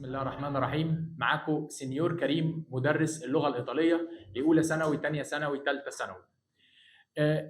بسم الله الرحمن الرحيم. معاكم سنيور كريم مدرس اللغة الإيطالية لأولى ثانوي، تانية ثانوي، تالتة ثانوي.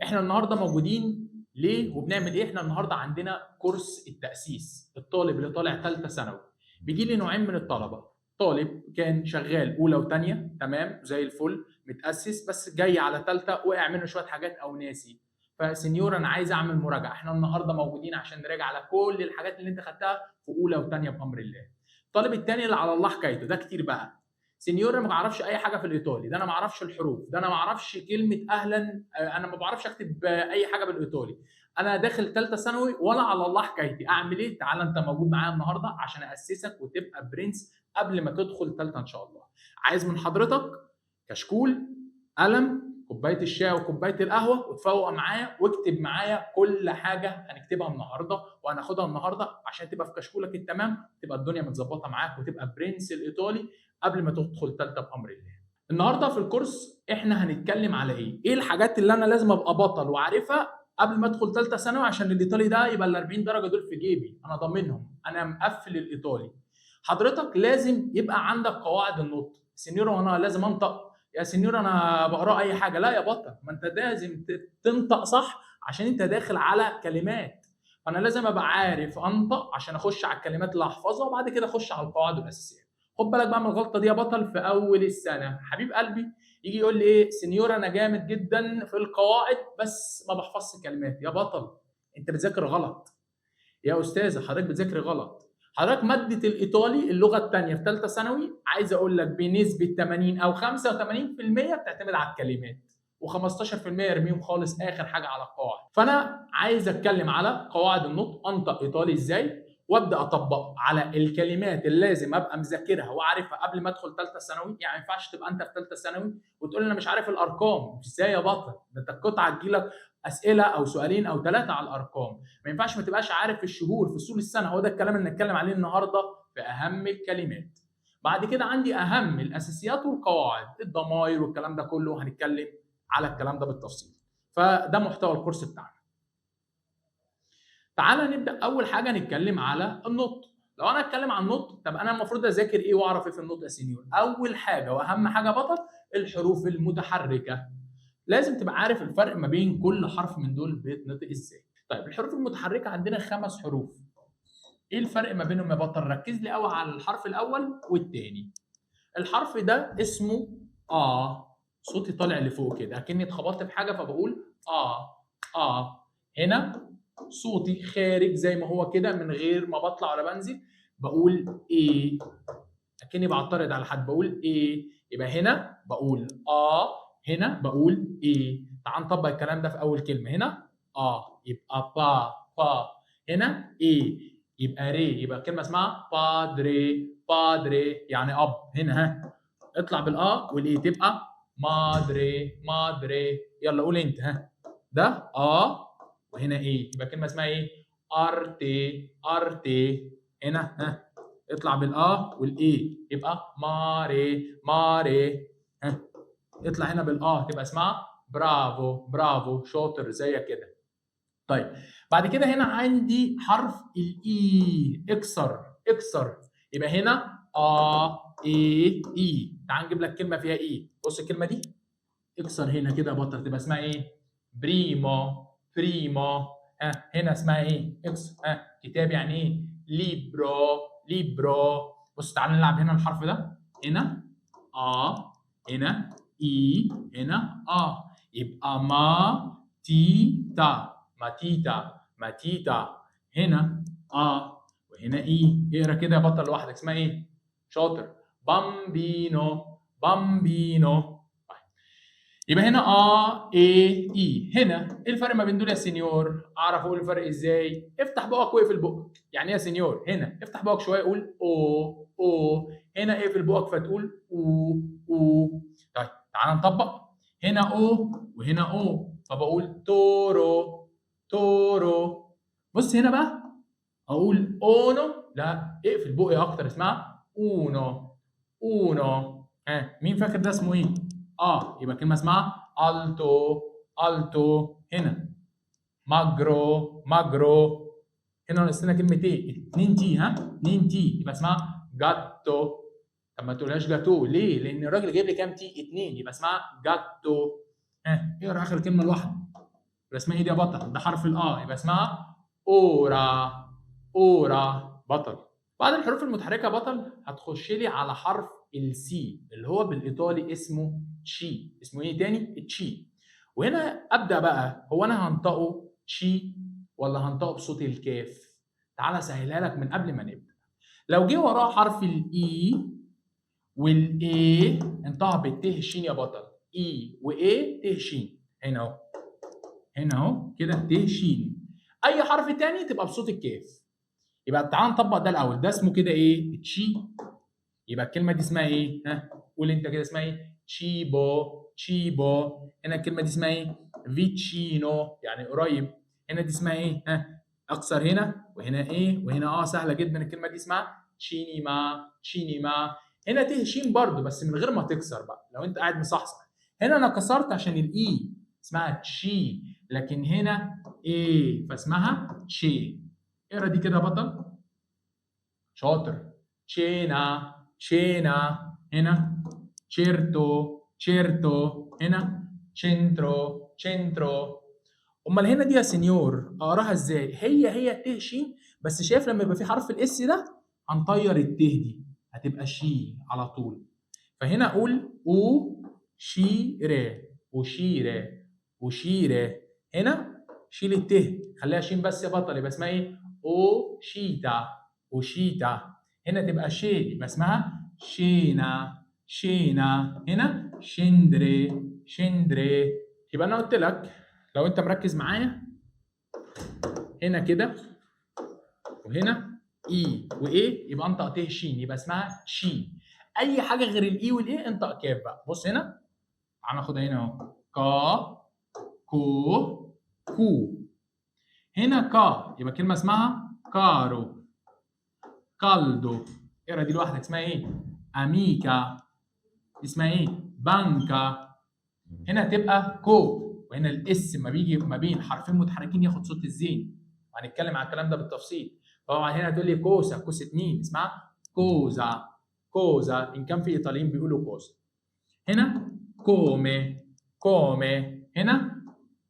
احنا النهارده موجودين ليه وبنعمل ايه؟ احنا النهارده عندنا كورس التأسيس. الطالب اللي طالع تالتة ثانوي بيجي لي نوعين من الطلبة. طالب كان شغال أولى وتانية تمام زي الفل متأسس، بس جاي على تالتة وقع منه شوية حاجات أو ناسي. فسنيور أنا عايز أعمل مراجعة. احنا النهارده موجودين عشان نراجع على كل الحاجات اللي أنت خدتها في أولى وتانية بأمر الله. الطالب الثاني اللي على الله حكايته ده كتير بقى. سنيور انا ما بعرفش اي حاجه في الايطالي، ده انا ما اعرفش الحروف، ده انا ما اعرفش كلمه اهلا، انا ما بعرفش اكتب اي حاجه بالايطالي. انا داخل ثالثه ثانوي ولا على الله حكايتي، اعمل ايه؟ تعال انت موجود معايا النهارده عشان اسسك وتبقى برنس قبل ما تدخل ثالثه ان شاء الله. عايز من حضرتك كشكول، قلم، كوبايه الشاي وكوبايه القهوه، وتفوق معايا واكتب معايا كل حاجه هنكتبها النهارده وهناخدها النهارده عشان تبقى في كشكولك التمام، تبقى الدنيا متظبطه معاك وتبقى برنس الايطالي قبل ما تدخل ثالثه بامر الله. النهارده في الكورس احنا هنتكلم على ايه؟ ايه الحاجات اللي انا لازم ابقى بطل وعارفها قبل ما ادخل ثالثه ثانوي عشان الايطالي ده يبقى ال 40 درجه دول في جيبي، انا ضامنهم، انا مقفل الايطالي. حضرتك لازم يبقى عندك قواعد النطق. سنيور انا لازم انطق؟ يا سنيور انا بقرا اي حاجه. لا يا بطل، ما انت لازم تنطق صح عشان انت داخل على كلمات. فانا لازم ابقى عارف انطق عشان اخش على الكلمات اللي هحفظها وبعد كده اخش على القواعد الاساسيه. خد بالك بقى من الغلطه دي يا بطل في اول السنه. حبيب قلبي يجي يقول لي ايه؟ سنيور انا جامد جدا في القواعد بس ما بحفظش كلمات. يا بطل انت بتذاكر غلط. يا استاذه حضرتك بتذاكري غلط. حضرتك ماده الايطالي اللغه الثانيه في ثالثه ثانوي عايز اقول لك بنسبه 80 او 85% بتعتمد على الكلمات، و15% ارميهم خالص اخر حاجه على القواعد. فانا عايز اتكلم على قواعد النطق، انطق ايطالي ازاي، وابدا اطبق على الكلمات اللي لازم ابقى مذاكرها وعارفها قبل ما ادخل ثالثه ثانوي. يعني ما ينفعش تبقى انت في ثالثه ثانوي وتقول لي انا مش عارف الارقام. ازاي يا بطل؟ ده انت القطعه تجيلك اسئله او سؤالين او ثلاثه على الارقام. ما ينفعش ما تبقاش عارف الشهور في فصول السنه. هو ده الكلام اللي نتكلم عليه النهارده في اهم الكلمات. بعد كده عندي اهم الاساسيات والقواعد، الضمائر والكلام ده كله هنتكلم على الكلام ده بالتفصيل. فده محتوى الكورس بتاعنا. تعالى نبدا. اول حاجه نتكلم على النطق. لو انا اتكلم عن النطق، طب انا المفروض اذاكر ايه واعرف ايه في النطق يا سينيور؟ اول حاجه واهم حاجه بطل الحروف المتحركه. لازم تبقى عارف الفرق ما بين كل حرف من دول بيتنطق ازاي. طيب الحروف المتحركه عندنا 5 حروف. ايه الفرق ما بينهم يا بطل؟ ركز لي قوي على الحرف الاول والثاني. الحرف ده اسمه صوتي طالع لفوق كده اكني اتخبطت في حاجه فبقول هنا صوتي خارج زي ما هو كده من غير ما بطلع ولا بنزل، بقول ايه اكني بعترض على حد، بقول ايه. يبقى هنا بقول هنا بقول ايه. تعال نطبق الكلام ده في اول كلمه. هنا يبقى با. هنا ايه يبقى ري. يبقى كلمه اسمها بادري يعني اب. هنا اطلع والايه تبقى مادري. يلا قول انت. ده وهنا ايه يبقى كلمه اسمها ايه؟ ارتي. هنا اطلع والايه يبقى ماري. اطلع هنا تبقى اسمها برافو شاطر زيك كده. طيب بعد كده هنا عندي حرف الاي. اكسر. يبقى هنا اي. تعال نجيب لك كلمه فيها اي. بص الكلمه دي اكسر هنا كده يا بطل تبقى اسمها ايه؟ بريمو. هنا اسمها ايه؟ اكسر. كتاب يعني ايه؟ ليبرو. بص تعال نلعب هنا الحرف ده. هنا هنا اي. هنا يبقى ماتيتا. هنا وهنا اي. اقرا كده يا بطل لوحدك اسمها ايه؟ شاطر. بامبينو. يبقى هنا اي. هنا ايه الفرق ما بين دول يا سينيور؟ اعرف اقول الفرق ازاي؟ افتح بقك واقفل بقك. يعني ايه يا سينيور؟ هنا افتح بقك شويه قول او. هنا اقفل بقك فتقول او. طيب تعال نطبق. هنا وهنا فبقول تورو. بص هنا بقى اقول اونو. لا اقفل بقي اكتر اسمها اونو. مين فاكر ده اسمه ايه؟ يبقى كلمه اسمها التو. هنا ماجرو. هنا ناقص لنا كلمه ايه؟ 2 تي. 2 تي يبقى اسمها جاتو. طب ما تقولهاش جاتو ليه؟ لان الراجل جايب لي كام تي؟ 2، يبقى اسمها جاتو. اقرا اخر كلمه لوحده. يبقى اسمها ايه دي يا بطل؟ ده حرف يبقى اسمها اورا. اورا بطل. بعد الحروف المتحركه بطل هتخش لي على حرف السي اللي هو بالايطالي اسمه تشي. اسمه ايه تاني؟ تشي. وهنا ابدا بقى، هو انا هنطقه تشي ولا هنطقه بصوت الكاف؟ تعالى اسهلها لك من قبل ما نبدا. لو جه وراه حرف الاي والاي انطقها بالت شين يا بطل. اي واي ت شين. هنا اهو، هنا اهو كده ت شين. اي حرف تاني تبقى بصوت الكاف. يبقى تعال نطبق ده الاول. ده اسمه كده ايه؟ تشي. يبقى الكلمه دي اسمها ايه؟ قول انت كده اسمها ايه؟ تشيبو. تشيبو. هنا الكلمه دي اسمها ايه؟ فيتشينو يعني قريب. هنا دي اسمها ايه؟ اكسر هنا وهنا ايه وهنا سهله جدا. الكلمه دي اسمها تشينيما. تشينيما. هنا ت شين برضو بس من غير ما تكسر بقى لو انت قاعد مصحصح. هنا انا كسرت عشان الاي اسمها تشي، لكن هنا ايه فاسمها تشي. اقرا دي كده يا بطل. شاطر. تشينا. تشينا. هنا تشيرتو. تشيرتو. هنا تشينترو. تشينترو. امال هنا دي يا سنيور اقراها ازاي؟ هي ت ش، بس شايف لما يبقى في حرف الاس ده هنطير الت دي هتبقى شي على طول. فهنا اقول او شي ر وشيره وشيره. هنا شيل الت خليها شين بس يا بطل، يبقى اسمها ايه؟ او شيتا. وشيتا. هنا تبقى شي يبقى اسمها شينا. شينا. هنا شندري. شندري. يبقى انا قلت لك لو انت مركز معايا هنا كده وهنا اي وايه يبقى انطق ت ش يبقى اسمها شي. اي حاجه غير الاي والايه انطق كاف بقى. بص هنا هناخدها هنا اهو. كا كو كو. هنا كا يبقى كلمه اسمها كارو. كالدو. اقرا دي لوحدك اسمها ايه؟ اميكا. اسمها ايه؟ بانكا. هنا تبقى كو، وهنا الاس ما بيجي ما بين حرفين متحركين ياخد صوت الزين، وهنتكلم على الكلام ده بالتفصيل. طبعا هنا تقول لي كوسا. كوس 2 اسمها كوزا. كوزا ان كان في ايطاليين بيقولوا كوسا. هنا كومي. كومي. هنا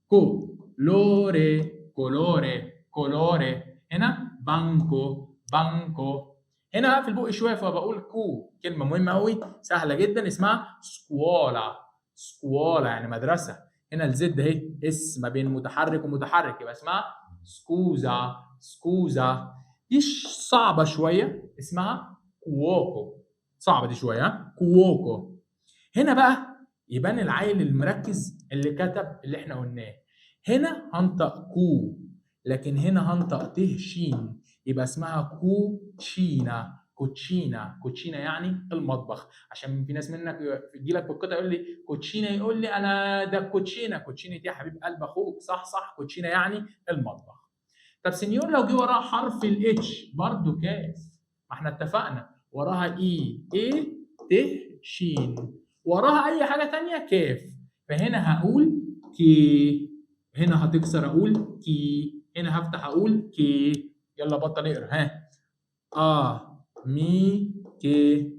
كو لوري. كولوري. كولوري. هنا بانكو. بانكو. هنا هقفل بقي شويه فبقول كو. كلمه مهمه قوي سهله جدا اسمها سكوالا. سكوالا يعني مدرسه. هنا الزد اهي اس ما بين متحرك ومتحرك يبقى اسمها سكوزا. سكوزا. دي صعبه شويه اسمها كووكو. صعبه دي شويه. كووكو. هنا بقى يبان العيل المركز اللي كتب اللي احنا قلناه. هنا هنطق كو، لكن هنا هنطق ت شين يبقى اسمها كوتشينا. كوتشينا. كوتشينا يعني المطبخ. عشان في ناس منك يجي لك في القطع يقول لي كوتشينا، يقول لي انا ده كوتشينا. كوتشينا دي يا حبيب قلب اخوك. صح صح. كوتشينا يعني المطبخ. طب سنيور لو جه وراها حرف الاتش برضه كاف. ما احنا اتفقنا وراها اي ت شين، وراها اي حاجه ثانيه كاف. فهنا هقول كي. هنا هتكسر اقول كي. هنا هفتح اقول كي. يلا بطل اقرا. مي كي.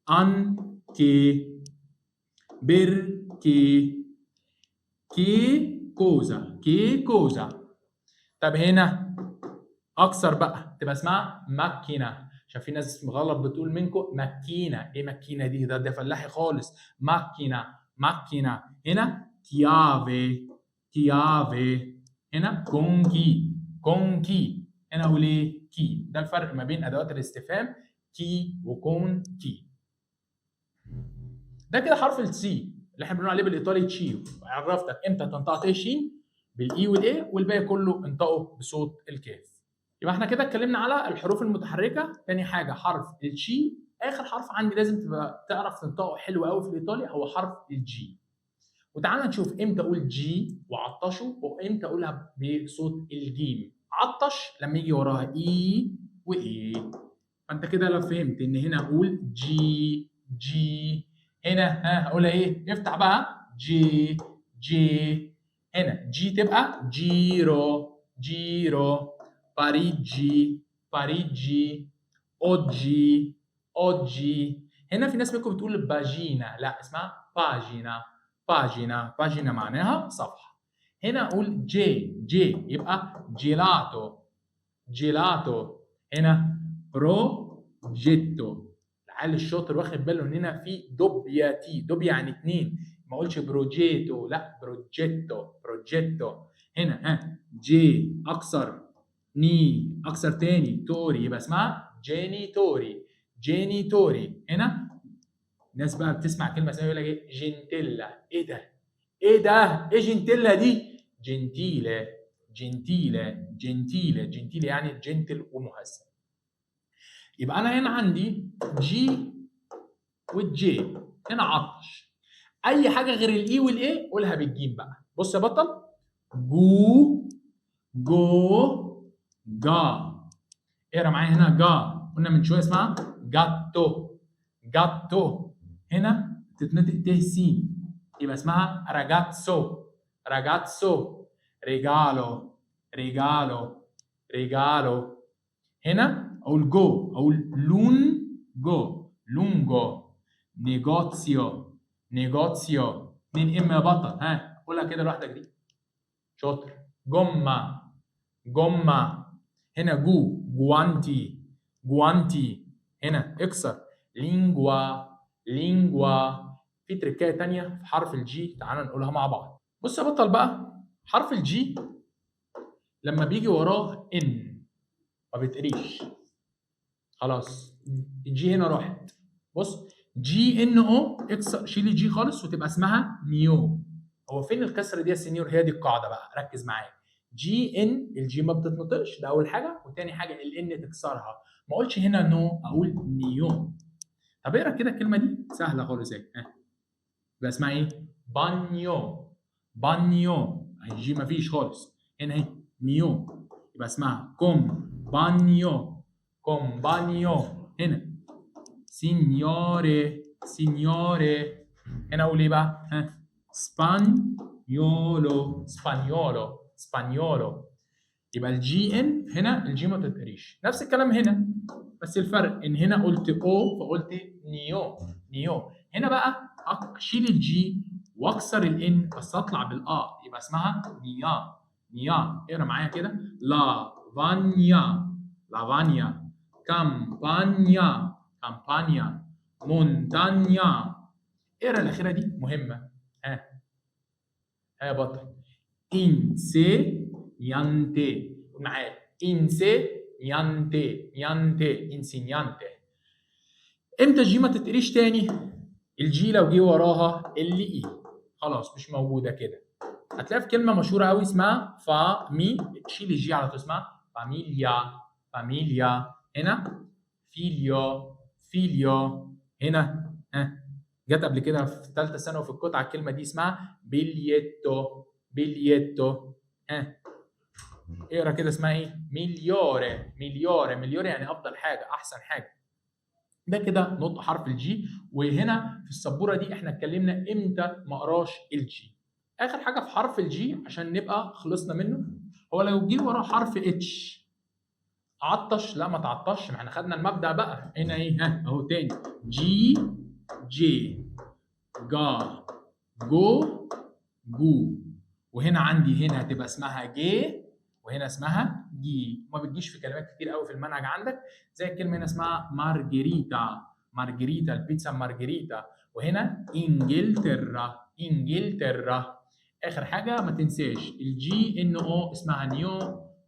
ان كي. بر كي. كي كوزا. كي كوزا. طب هنا اكسر بقى تبقى اسمها ماكينه، عشان في ناس غلط بتقول منكم ماكينه. ايه ماكينه دي؟ ده فلاحي خالص. ماكينه. ماكينه. هنا كيافي. كيافي. هنا كونكي. كونكي. هنا اقول ايه؟ كي. ده الفرق ما بين ادوات الاستفهام كي وكون كي. ده كده حرف السي اللي احنا بنقول عليه بالايطالي تشيو. عرفتك امتى تنطق ت شين بالاي والاي، والباقي كله انطقه بصوت الكاف. يبقى احنا كده اتكلمنا على الحروف المتحركه. تاني حاجه حرف الشي. اخر حرف عندي لازم تبقى تعرف تنطقه حلو قوي في الايطالي هو حرف الجي. وتعالى نشوف امتى اقول جي وعطشه وامتى اقولها بصوت الجيم. عطش لما يجي وراها اي واي. فانت كده لو فهمت ان هنا اقول جي. جي. هنا اقولها ايه؟ افتح بقى جي. جي. هنا جي تبقى جيرو. جيرو. باريجي. باريجي. اوجي اوجي. هنا في ناس منكم بتقول باجينا، لا اسمها باجينا. باجينا معناها صفحه. هنا اقول جي يبقى جيلاتو. هنا بروجيتو. العيال الشاطر واخد باله ان هنا في دوبيا يعني اتنين، ما اقولش بروجيتو، لا بروجيتو. هنا جي اكثر، ني اكثر تاني، توري يبقى اسمها جينيتوري. هنا الناس بقى بتسمع كلمه اسمها يقول لك ايه؟ جنتيلا. ايه ده؟ ايه جنتيلا دي؟ جنتيله يعني جنتل ومهذب. يبقى انا هنا عندي جي والجي. هنا عطش، اي حاجه غير الاي والاي قولها بالجيم بقى. بص يا بطل، جو جا. اقرا معايا هنا جا، قلنا من شويه اسمها جاتو. هنا تتنطق ت س يبقى اسمها راجاتسو. ريجالو. هنا اقول اقول لونجو. نيجوتسيو. 2 ام يا بطل. قولها كده لوحدك دي، شاطر. جوما. هنا جوانتي. هنا اكسر، لينجوا. في تركايه تانية في حرف الجي، تعالى نقولها مع بعض. بص يا بطل بقى، حرف الجي لما بيجي وراه ان ما بيتقريش. خلاص الجي هنا راحت. بص جي ان او، اكسر، شيل الجي خالص وتبقى اسمها نيو. هو فين الكسره دي يا سينيور؟ هي دي القاعده بقى، ركز معايا. جي ان، الجي ما بتتنطقش، ده اول حاجه، وتاني حاجه الان تكسرها. ما اقولش هنا نو، اقول نيو. طب اقرا كده الكلمه دي سهله خالص اهي. يبقى اسمها ايه؟ بانيو. الجي ما فيش خالص. هنا اهي نيو، يبقى اسمها كومبانيو. هنا سينيوري. هنا اقول ايه بقى؟ سبانيولو. يبقى الجي ان هنا الجي ما تتقريش. نفس الكلام هنا، بس الفرق ان هنا قلت او فقلت نيو. هنا بقى اشيل الجي واكسر الان بس اطلع بالا، يبقى اسمها نيا. اقرا معايا كده، لافانيا. كامبانيا. مونتانيا. اقرا الاخيره دي مهمه. يا بطل، انسينيانتي. معايا، انسينيانتي. امتى الجي ما تتقريش تاني؟ الجي لو جه وراها اي، خلاص مش موجوده كده. هتلاقي في كلمه مشهوره قوي اسمها فامي، شيل الجي على طول، اسمها فاميليا. هنا فيليو. هنا جت قبل كده في ثالثه ثانوي في القطعه الكلمه دي اسمها بيليتو. اقرا كده اسمها ايه؟ مليوري يعني افضل حاجه، احسن حاجه. ده كده نطق حرف الجي. وهنا في السبوره دي احنا اتكلمنا امتى ما اقراش الجي. اخر حاجه في حرف الجي عشان نبقى خلصنا منه، هو لو جه وراه حرف اتش عطش، لا ما تعطش، ما احنا خدنا المبدا بقى. هنا ايه؟ اهو تاني، جي جا جو. وهنا عندي هنا هتبقى اسمها جي، وهنا اسمها جي. ما بتجيش في كلمات كتير قوي في المنهج عندك، زي الكلمه هنا اسمها مارجريتا. البيتزا مارجريتا. وهنا انجلترا. اخر حاجه ما تنساش الجي ان او اسمها نيو،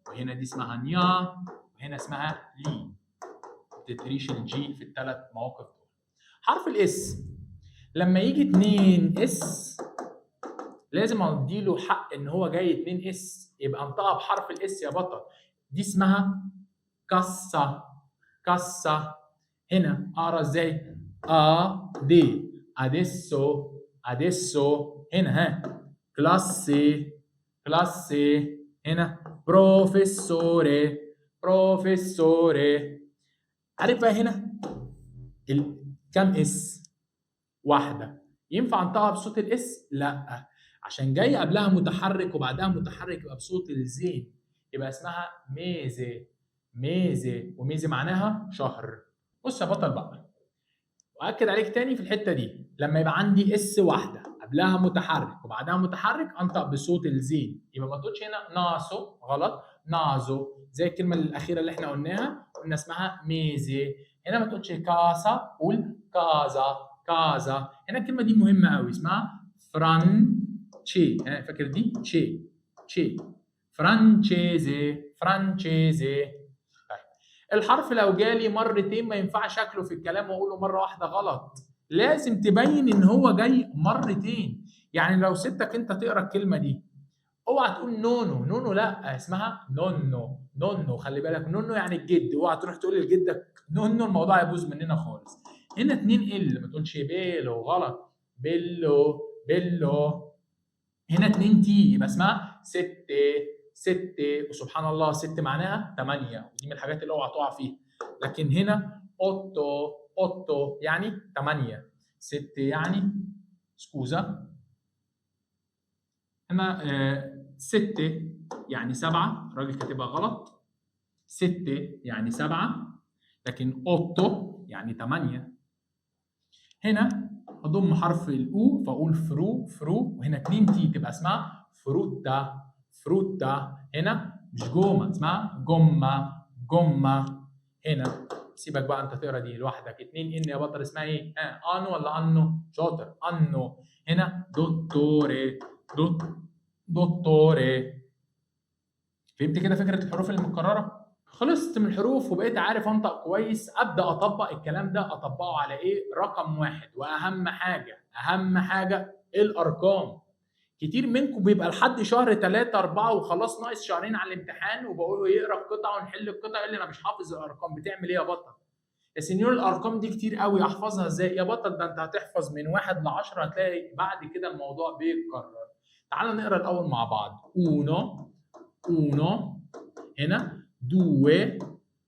وهنا دي اسمها نيا، وهنا اسمها لي. ما تتقريش الجي في الثلاث مواقف دول. حرف الاس لما يجي 2 اس لازم اديله حق ان هو جاي 2 اس، يبقى انطقها بحرف الاس يا بطل. دي اسمها كاسا. هنا اقرا ازاي؟ دي اديسو. هنا كلاسي. هنا بروفيسوري. عارف بقى هنا كم اس؟ واحده. ينفع انطقها بصوت الاس؟ لا، عشان جاي قبلها متحرك وبعدها متحرك يبقى بصوت الزين، يبقى اسمها ميزي، وميزي معناها شهر. بص يا بطل بقى، واكد عليك تاني في الحته دي، لما يبقى عندي اس واحده قبلها متحرك وبعدها متحرك انطق بصوت الزين، يبقى ما تقولش هنا ناسو، غلط، نازو، زي الكلمه الاخيره اللي احنا قلنا اسمها ميزي. هنا ما تقولش كاسا، قول كازا، كازا. هنا الكلمه دي مهمه قوي، اسمها فرانشي، فاكر دي؟ تشي، تشي، فرانشيزي، فرانشيزي. الحرف لو جالي مرتين ما ينفعش اكله في الكلام واقوله مره واحده، غلط. لازم تبين ان هو جاي مرتين. يعني لو سبتك انت تقرا الكلمه دي، اوعى تقول نونو، نونو لا، اسمها نونو، نونو. خلي بالك، نونو يعني الجد، اوعى تروح تقول لجدك نونو، الموضوع يبوظ مننا خالص. هنا 2 ال، ما تقولش بيلو، غلط، بيلو، بيلو. هنا 2 تي، يبقى اسمها ست، ست. وسبحان الله، ست معناها 8، ودي من الحاجات اللي اوعى تقع فيها. لكن هنا اوتو، اوتو يعني 8، ست يعني سكوزا. هنا ستة يعني 7، الراجل كاتبها غلط. ستة يعني 7، لكن اوتو يعني 8. هنا اضم حرف الاو فاقول فرو، فرو. وهنا 2 تي تبقى اسمها فروتا، فروتا. هنا مش جومه، اسمها جمه، جمه. هنا سيبك بقى انت تقرا دي لوحدك. 2 ان يا بطل اسمها ايه؟ انو ولا انو؟ شاطر، انو. هنا دوتوري، دوتوري. فهمت كده فكره الحروف المتكرره؟ خلصت من الحروف وبقيت عارف انطق كويس، ابدا اطبق الكلام ده. اطبقه على ايه؟ رقم واحد، واهم حاجه، اهم حاجه الارقام. كتير منكم بيبقى لحد شهر 3 4 وخلاص ناقص شهرين على الامتحان، وبقول له يقرا القطعه ونحل القطعه، يقول لي انا مش حافظ الارقام. بتعمل ايه يا بطل؟ يا سنيور الارقام دي كتير قوي، احفظها ازاي؟ يا بطل ده انت هتحفظ من 1 ل 10، هتلاقي بعد كده الموضوع بيتكرر. تعالوا نقرا الاول مع بعض. اونو، اونو. هنا دوه،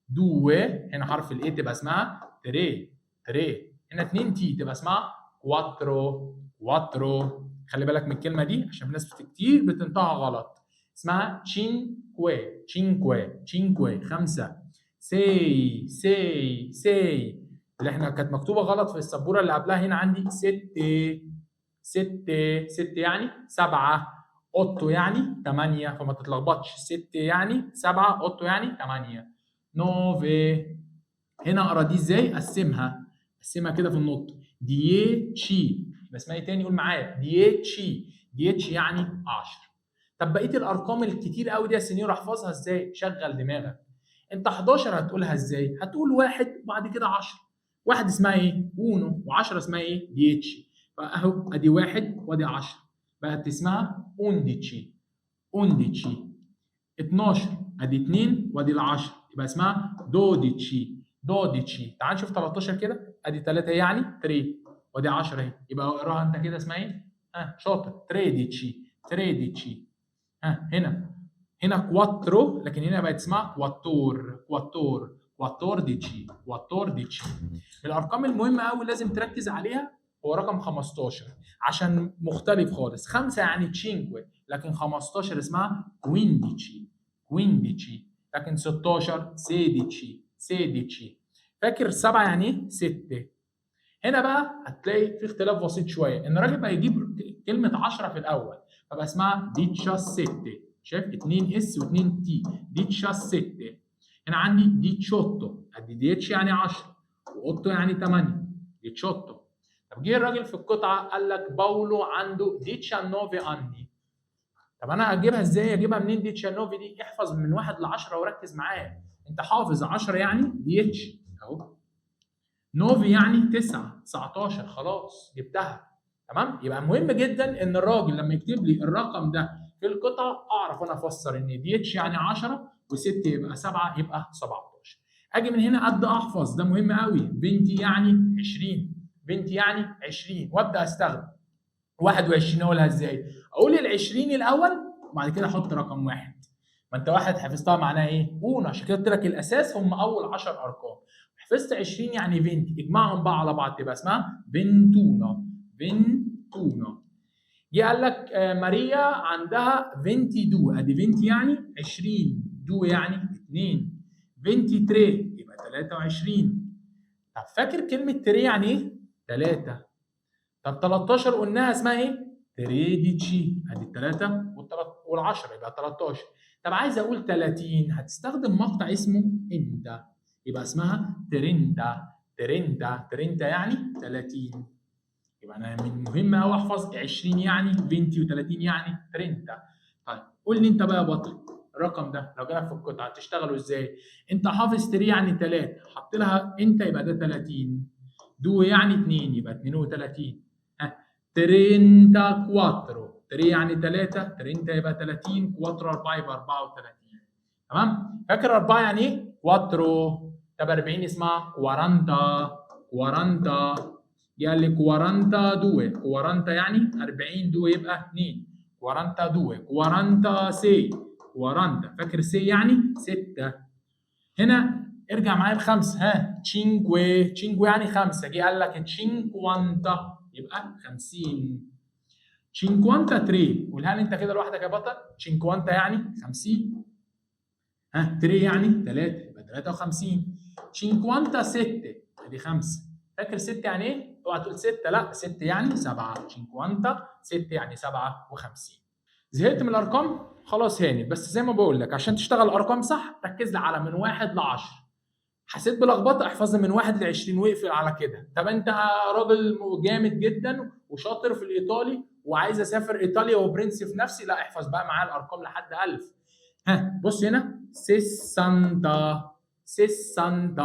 دوه. هنا حرف الاي تبقى اسمها تري، تري. هنا 2 تي تبقى اسمها كواترو، كواترو. خلي بالك من الكلمه دي عشان في ناس كتير بتنطقها غلط. اسمها تشينكوي، تشينكوي، تشينكوي، 5. سي، سي، سي، اللي احنا كانت مكتوبه غلط في السبوره اللي قبلها. هنا عندي 6، 6، 6 يعني 7. اوتو يعني 8، فما تتلخبطش. 6 يعني 7، اوتو يعني 8. نوفي. هنا اقرا دي ازاي؟ اقسمها، اقسمها كده في النطق. ديتشي، يبقى اسمها ايه تاني؟ قول معايا، ديتشي. ديتشي يعني 10. طب بقيه الارقام الكتير قوي دي يا سنيور احفظها ازاي؟ شغل دماغك. انت 11 هتقولها ازاي؟ هتقول 1 وبعد كده 10. 1 اسمها ايه؟ اونو، و10 اسمها ايه؟ ديتشي. فاهو ادي 1 وادي 10، بقت اسمها اونديتشي، اونديتشي. 12 ادي 2 وادي ال10، يبقى اسمها دوديتشي، دوديتشي. تعال نشوف 13 كده، ادي 3 يعني 3، وادي 10 اهي، يبقى اقراها انت كده اسمها ايه؟ شاطر، تريديتشي، تريديتشي. هنا كواترو، لكن هنا بقت اسمها كواتور، كواتور، كواتور ديتشي، كواتور ديتشي. الارقام المهمه قوي لازم تركز عليها هو رقم 15 عشان مختلف خالص. 5 يعني تشينكوي، لكن 15 اسمها كوينديتشي، كوينديتشي. لكن 16 سيديتشي، سيديتشي. فاكر 7 يعني ايه؟ 6. هنا بقى هتلاقي في اختلاف بسيط شويه، ان الراجل بقى يجيب كلمه 10 في الاول، فبقى اسمها ديتشاس 6. شايف؟ 2 اس و2 تي، ديتشاس 6. هنا عندي ديتشوتو، ادي ديتش يعني 10 واوتو يعني 8، ديتشوتو. طب جه الراجل في القطعه قال لك باولو عنده ديتشانوفي اني. طب انا اجيبها ازاي؟ اجيبها منين ديتشانوفي دي؟ احفظ من 1 ل 10 وركز معايا. انت حافظ 10 يعني ديتش اهو، نوفي يعني 9، 19، خلاص جبتها. تمام؟ يبقى مهم جدا ان الراجل لما يكتب لي الرقم ده في القطعه اعرف انا افسر ان دي اتش يعني 10 و6 يبقى 7 يبقى 17. اجي من هنا ابدا احفظ، ده مهم قوي. بنتي يعني 20، بنتي يعني 20، وابدا استخدم 21. اقولها ازاي؟ اقول ال 20 الاول وبعد كده احط رقم واحد. ما انت واحد حفظتها معناها ايه؟ اون، عشان كده قلت لك الاساس هم اول 10 ارقام. حفظت 20 يعني 20، اجمعهم بقى على بعض تبقى اسمها فينتونا، فينتونا. جه قال لك ماريا عندها 22، ادي 20 يعني 20، دو يعني 2. 23 يبقى 23. طب فاكر كلمة تري يعني ايه؟ 3. طب 13 قلناها اسمها ايه؟ تريديتشي. ادي الثلاثة وال10 يبقى 13. طب عايز اقول 30 هتستخدم مقطع اسمه انت، يبقى اسمها ترينتا. ترينتا ترينتا يعني 30. يبقى انا من مهم قوي احفظ 20 يعني 20 و30 يعني ترينتا. طيب قول لي انت بقى يا بطل، الرقم ده لو جالك في القطعه تشتغلوا ازاي؟ انت حافظ تري يعني 3، حط لها انت يبقى ده 30. دو يعني 2 يبقى 32. ها 34. تري يعني 3، ترينتا يبقى 30، كواترو 4 يبقى 34. تمام؟ فاكر 4 يعني ايه؟ كواترو. طب 40 اسمها كوارانتا. كوارانتا قال لي كوارانتا دوه. كوارانتا يعني 40، دوه يبقى 2. كوارانتا دوه. كوارانتا سي. كوارانتا فاكر سي يعني 6. هنا ارجع معايا بخمسه. ها تشينكوي. تشينكوي يعني 5. جه قال لك تشينكوانتا يبقى 50. تشينكوانتا تري. قولها لي انت كده لوحدك يا بطل. تشينكوانتا يعني 50. ها تري يعني 3 يبقى 53. تشينكوانتا 6 ادي 5. فاكر 6 يعني ايه؟ اوعى تقول 6، لا 6 يعني 7. تشينكوانتا 6 يعني 57. زهقت من الارقام؟ خلاص هاني، بس زي ما بقول لك عشان تشتغل ارقام صح ركز لي على من 1 ل 10. حسيت بلخبطه احفظ من 1 ل 20 واقفل على كده. طب انت راجل جامد جدا وشاطر في الايطالي وعايز اسافر ايطاليا وبرنس في نفسي، لا احفظ بقى معايا الارقام لحد 1000. ها بص هنا 60. 60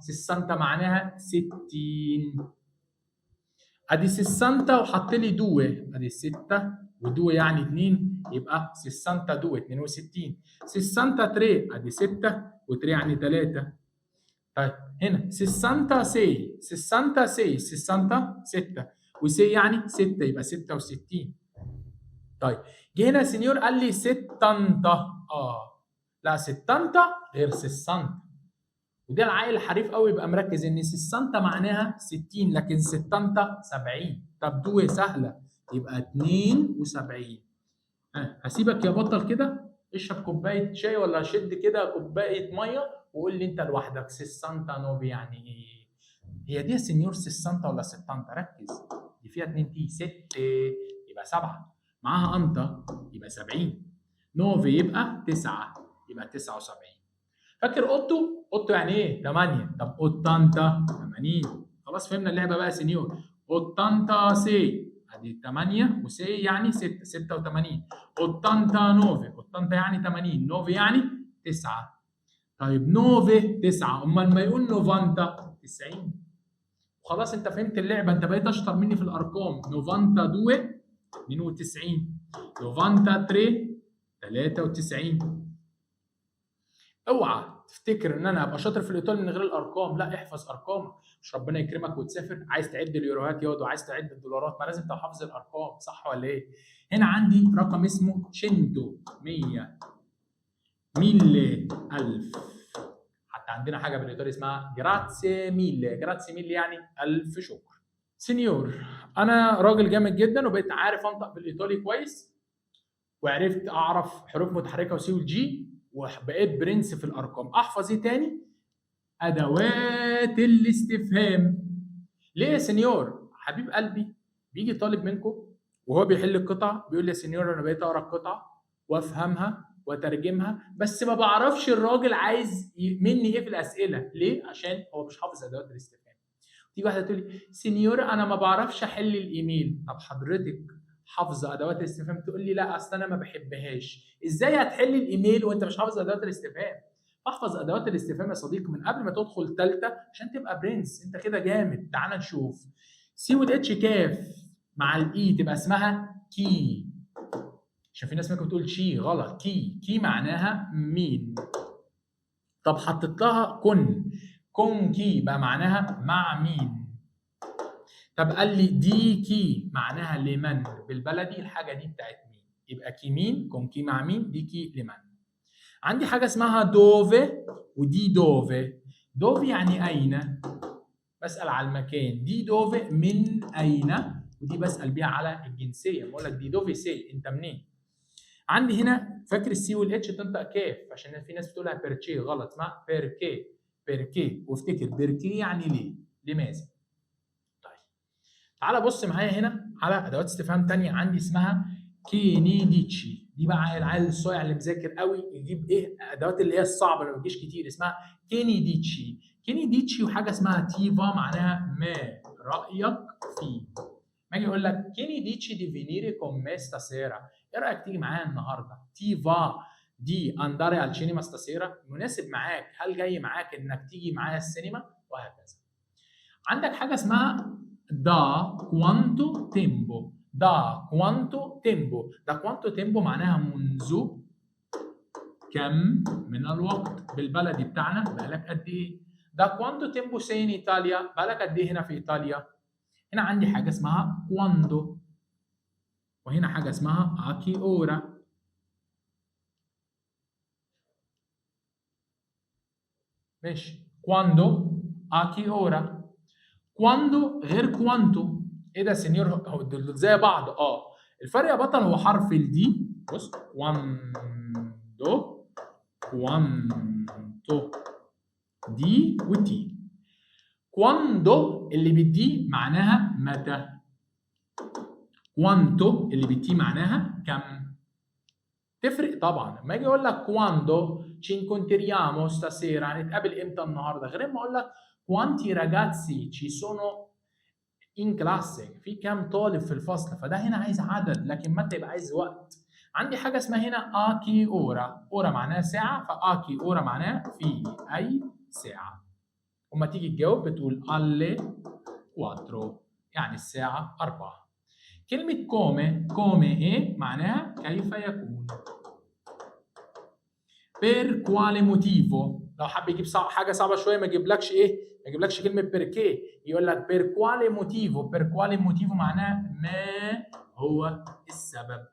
60 معناها 60. ادي 60 وحط لي دوه. ادي 6 ودوه يعني 2 يبقى 60 دوه 62. 60 3 ادي 6 و3 يعني 3. طيب هنا 60 6. 60 6. 60 6 وسي يعني 6 يبقى 66. طيب جه هنا سينيور قال لي 60. لا 60 غير 60. وده العيل الحريف قوي يبقى مركز ان 60 معناها 60 لكن 60 70. طب دوه سهله يبقى 72. هسيبك يا بطل كده اشرب كوبايه شاي ولا شد كده كوبايه ميه وقول لي انت لوحدك 60 نوفي يعني ايه؟ هي دي يا سينيور 60 ولا 60؟ ركز، دي فيها 2 تي. 6 يبقى 7 معاها انت يبقى 70. نوفي يبقى 9 يبقى 79. فاكر اوتو؟ اوتو يعني ايه؟ 8. طب اوتانتا 80. خلاص فهمنا اللعبه بقى يا سينيور. اوتانتا سي ادي 8 وسي يعني 6 86. اوتانتا نوفي. اوتانتا يعني 80. نوفي يعني 9. طيب نوفي 9 امال ما يقول نوفانتا 90. وخلاص انت فهمت اللعبه، انت بقيت اشطر مني في الارقام. نوفانتا 2 92. نوفانتا 3 93. اوعى تفتكر ان انا ابقى شاطر في الايطالي من غير الارقام، لا احفظ ارقامك. مش ربنا يكرمك وتسافر عايز تعد اليوروهات ياض وعايز تعد الدولارات، ما لازم تبقى حافظ الارقام، صح ولا ايه؟ هنا عندي رقم اسمه 100 1000 حتى عندنا حاجه بالايطالي اسمها جراتسي ميل. جراتسي ميل يعني 1000 شكر. سينيور انا راجل جامد جدا وبقيت عارف انطق بالايطالي كويس وعرفت اعرف حروف متحركه وسي والجي وبقيت برنس في الارقام. احفظ ايه تاني؟ ادوات الاستفهام. ليه يا سينيور؟ حبيب قلبي بيجي طالب منكم وهو بيحل القطعه بيقول لي يا سينيور انا بقيت اقرا القطعه وافهمها واترجمها بس ما بعرفش الراجل عايز مني ايه في الاسئله. ليه؟ عشان هو مش حافظ ادوات الاستفهام. تيجي واحده تقول لي سينيور انا ما بعرفش احل الايميل. طب حضرتك حافظه ادوات الاستفهام؟ تقول لي لا اصل انا ما بحبهاش. ازاي هتحل الايميل وانت مش حافظ ادوات الاستفهام؟ احفظ ادوات الاستفهام يا صديقي من قبل ما تدخل ثالثه عشان تبقى برنس. انت كده جامد. تعال نشوف. سي والاتش كاف مع الاي تبقى اسمها كي. عشان في ناس ممكن تقول شي غلط. كي. كي معناها مين. طب حطيت لها كن كي بقى معناها مع مين. طب قال لي دي كي معناها لمن. بالبلدي الحاجه دي بتاعت مين. يبقى كي مين. كون كي مع مين. دي كي لمن. عندي حاجه اسمها دوفي ودي دوفي. دوفي يعني اين، بسال على المكان. دي دوفي من اين، ودي بسال بيها على الجنسيه. بقول لك دي دوفي سي انت منين. عندي هنا فاكر السي والاتش تنطق كاف عشان في ناس بتقولها بيرتشي غلط، اسمها بيركي. بيركي، وافتكر بيركي يعني ليه؟ لماذا؟ طيب تعالى بص معايا هنا على ادوات استفهام ثانيه عندي اسمها كينيديتشي. دي بقى العيال الصايع اللي مذاكر قوي يجيب ايه الادوات اللي هي الصعبه اللي ما بتجيش كتير، اسمها كينيديتشي. كينيديتشي وحاجه اسمها تيفا معناها ما رايك فيه. ما اجي اقول لك كينيديتشي دي فينيري كون مي ستاسيرا، ايه رايك تيجي معايا النهارده؟ تيفا دي انداري على السينما ستاسيرا، مناسب معاك؟ هل جاي معاك انك تيجي معايا السينما؟ وهكذا. عندك حاجه اسمها دا كوانتو تيمبو. دا كوانتو تيمبو، دا كوانتو تيمبو معناها منذ كم من الوقت. بالبلدي بتاعنا بقالك قد ايه؟ دا كوانتو تيمبو سي ان ايطاليا، بقالك قد ايه هنا في ايطاليا؟ هنا عندي حاجه اسمها كواندو، وهنا حاجه اسمها اكي اورا. ماشي، كواندو اكي اورا. كواندو غير كوانتو. ايه ده سينيور، هو دول زي بعض؟ الفرق يا بطل هو حرف الدي. بص، كواندو، كوانتو، دي وتي. كواندو اللي بالدي معناها متى، كوانتو اللي بالتي معناها كم. تفرق طبعا. لما اجي اقول لك كواندو ci incontriamo stasera، هنتقابل امتى النهارده، غير ما اقول لك quanti ragazzi ci sono in classe، في كام طالب في الفصل. فده هنا عايز عدد، لكن متى يبقى عايز وقت. عندي حاجه اسمها هنا اكي اورا. اورا معناها ساعه، فاكي اورا معناها في اي ساعه. وما تيجي تجاوب بتقول alle 4، يعني الساعه 4. كلمه كومي، كومي ايه معناها كيف يكون. بير كوالي موتيفو، لو حب يجيب حاجه صعبه شويه ما يجيبلكش ايه، ما يجيبلكش كلمه بيركي، يقول لك بير كوالي موتيفو. بير كوالي موتيفو معناه ما هو السبب.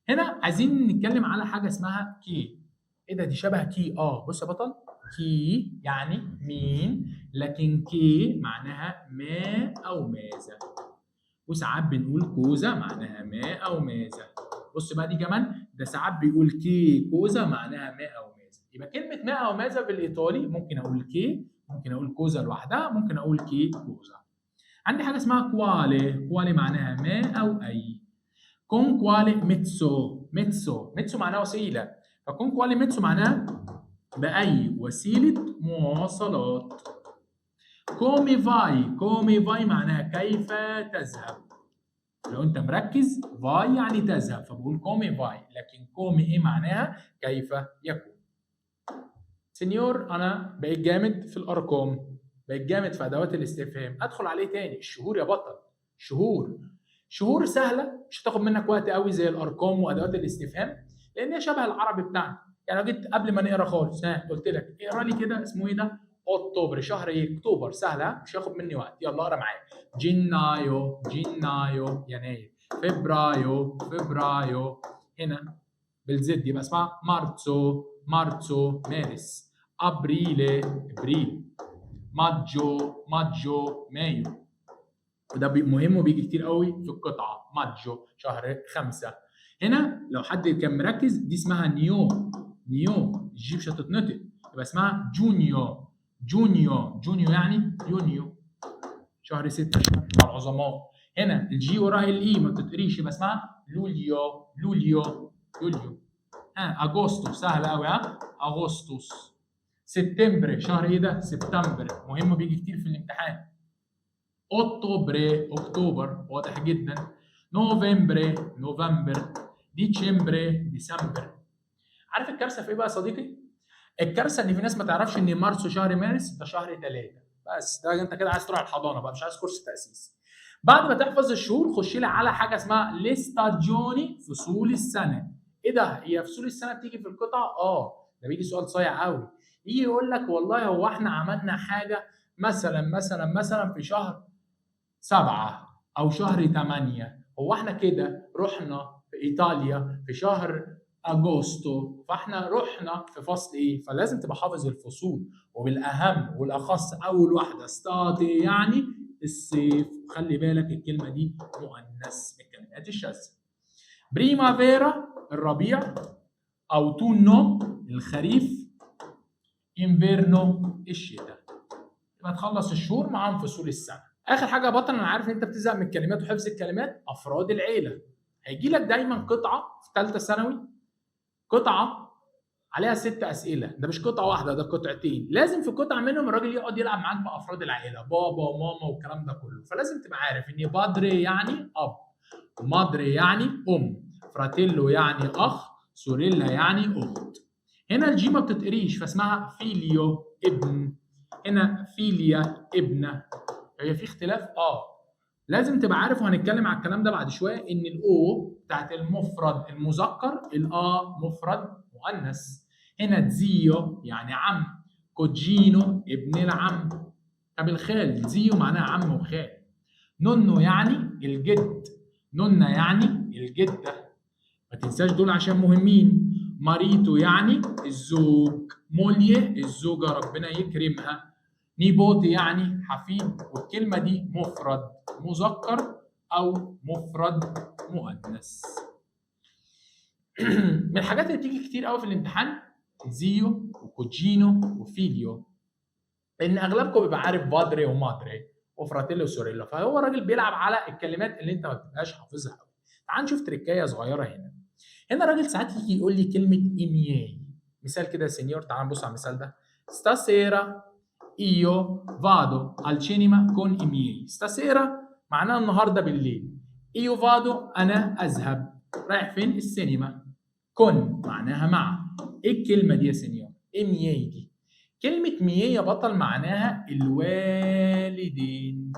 هنا عايزين نتكلم على حاجه اسمها كي. ايه ده، دي شبه كي. بص يا بطل، كي يعني مين، لكن كي معناها ما او ماذا. وساعات بنقول كوزا معناها ما او ماذا. بص بقى دي كمان، ده ساعات بيقول كي كوزا معناها ما او ماذا. يبقى كلمه ما او ماذا بالايطالي ممكن اقول كي، ممكن اقول كوزا لوحدها، ممكن اقول كي كوزا. عندي حاجه اسمها كوالي. كوالي معناها ما او اي. كون كوالي ميتسو. ميتسو، ميتسو معناها وسيله، فكون كوالي ميتسو معناها باي وسيله مواصلات. كومي فاي. كومي فاي معناها كيف تذهب. لو انت مركز، فاي يعني تذهب، فبقول كومي فاي، لكن كومي ايه معناها كيف يكون. سنيور انا بقيت جامد في الارقام، بقيت جامد في ادوات الاستفهام، ادخل عليه تاني. الشهور يا بطل، شهور. شهور سهله، مش هتاخد منك وقت قوي زي الارقام وادوات الاستفهام، لان هي شبه العربي بتاعنا. يعني لو جيت قبل ما نقرا خالص قلت لك اقرا لي كده اسمه ايه ده، اكتوبر. شهر ايه؟ اكتوبر. سهله، مش هياخد مني وقت. يلا اقرا معايا. جنايو، جنايو يناير. فبرايو، فبرايو. هنا بالزد يبقى اسمها مارتسو، مارتسو مارس. ابريل، ابريل. ماجو، ماجو مايو. وده مهم وبيجي كتير قوي في القطعه. ماجو شهر 5. هنا لو حد كان مركز، دي اسمها نيو. نيو الجي مش هتتنطق، يبقى اسمها جونيو. جونيو، جونيو يعني يونيو. شهر 6 شهر العظماء. هنا الجي وراها الاي ما بتتقريش، يبقى اسمها لوليو. لوليو، يوليو. اغسطس سهل قوي. اغسطس. سبتمبر شهر ايه ده؟ سبتمبر، مهم بيجي كتير في الامتحان. اوتوبر، اكتوبر، واضح جدا. نوفمبر، نوفمبر. ديسمبر، ديسمبر. عارف الكارثه في ايه بقى يا صديقي؟ الكارثه ان في ناس ما تعرفش ان مارس شهر مارس ده شهر 3. بس ده انت كده عايز تروح الحضانه بقى، مش عايز كورس تاسيس. بعد ما تحفظ الشهور خش لي على حاجه اسمها ليستاجوني، فصول السنه. ايه ده؟ هي فصول السنه بتيجي في القطع؟ ده بيجي سؤال صايع قوي. يجي يقول لك والله هو احنا عملنا حاجه مثلا في شهر 7 او شهر 8، هو احنا كده رحنا في ايطاليا في شهر اغسطو، فاحنا رحنا في فصل ايه؟ فلازم تبقى حافظ الفصول، وبالاهم والاخص اول واحده ستاتي يعني الصيف. خلي بالك الكلمه دي مؤنث من الكلمات الشاذه. بريمافيرا الربيع، اوتونو الخريف، انفيرنو الشتاء. يبقى تخلص الشهور معاهم فصول السنه. اخر حاجه يا بطل، انا عارف ان انت بتزهق من الكلمات وحفظ الكلمات، افراد العيله. هيجي لك دايما قطعه في ثالثه ثانوي، قطعه عليها 6 اسئله، ده مش قطعه واحده، ده قطعتين، لازم في قطعه منهم الراجل يقعد يلعب معاك بافراد العائله، بابا وماما والكلام ده كله. فلازم تبقى عارف ان بادري يعني اب، مادري يعني ام، فراتيلو يعني اخ، سوريلا يعني اخت. هنا الجي ما بتتقريش فاسمها فيليو ابن، هنا فيليا ابنه. هي في اختلاف لازم تبقى عارف، وهنتكلم على الكلام ده بعد شويه، ان الاو بتاعت المفرد المذكر، مفرد مؤنث. هنا زيو يعني عم، كوجينو ابن العم. طب الخال، زيو معناها عم وخال. نونو يعني الجد، نونا يعني الجده، ما تنساش دول عشان مهمين. ماريتو يعني الزوج، موليه الزوجه ربنا يكرمها، نيبوتي يعني حفيد، والكلمه دي مفرد مذكر او مفرد مؤنث. من الحاجات اللي بتيجي كتير قوي في الامتحان زيو وكوجينو وفيليو، لان اغلبكم بيبقى عارف بادري ومادري وفراتيلو وسوريلا، فهو الراجل بيلعب على الكلمات اللي انت ما بتبقاش حافظها قوي. تعال نشوف تريكايه صغيره هنا. هنا الراجل ساعات يجي يقول لي كلمه ايمياي، مثال كده يا سينيور، تعال نبص على المثال ده. ستاسيرا ايو فادو al cinema con i miei. ستاسيرا معناها النهارده بالليل، ايو فادو انا اذهب، رايح فين؟ السينما. كون معناها مع. ايه الكلمه دي يا سينيور؟ ايه مياي دي؟ كلمه مياي يا بطل معناها الوالدين،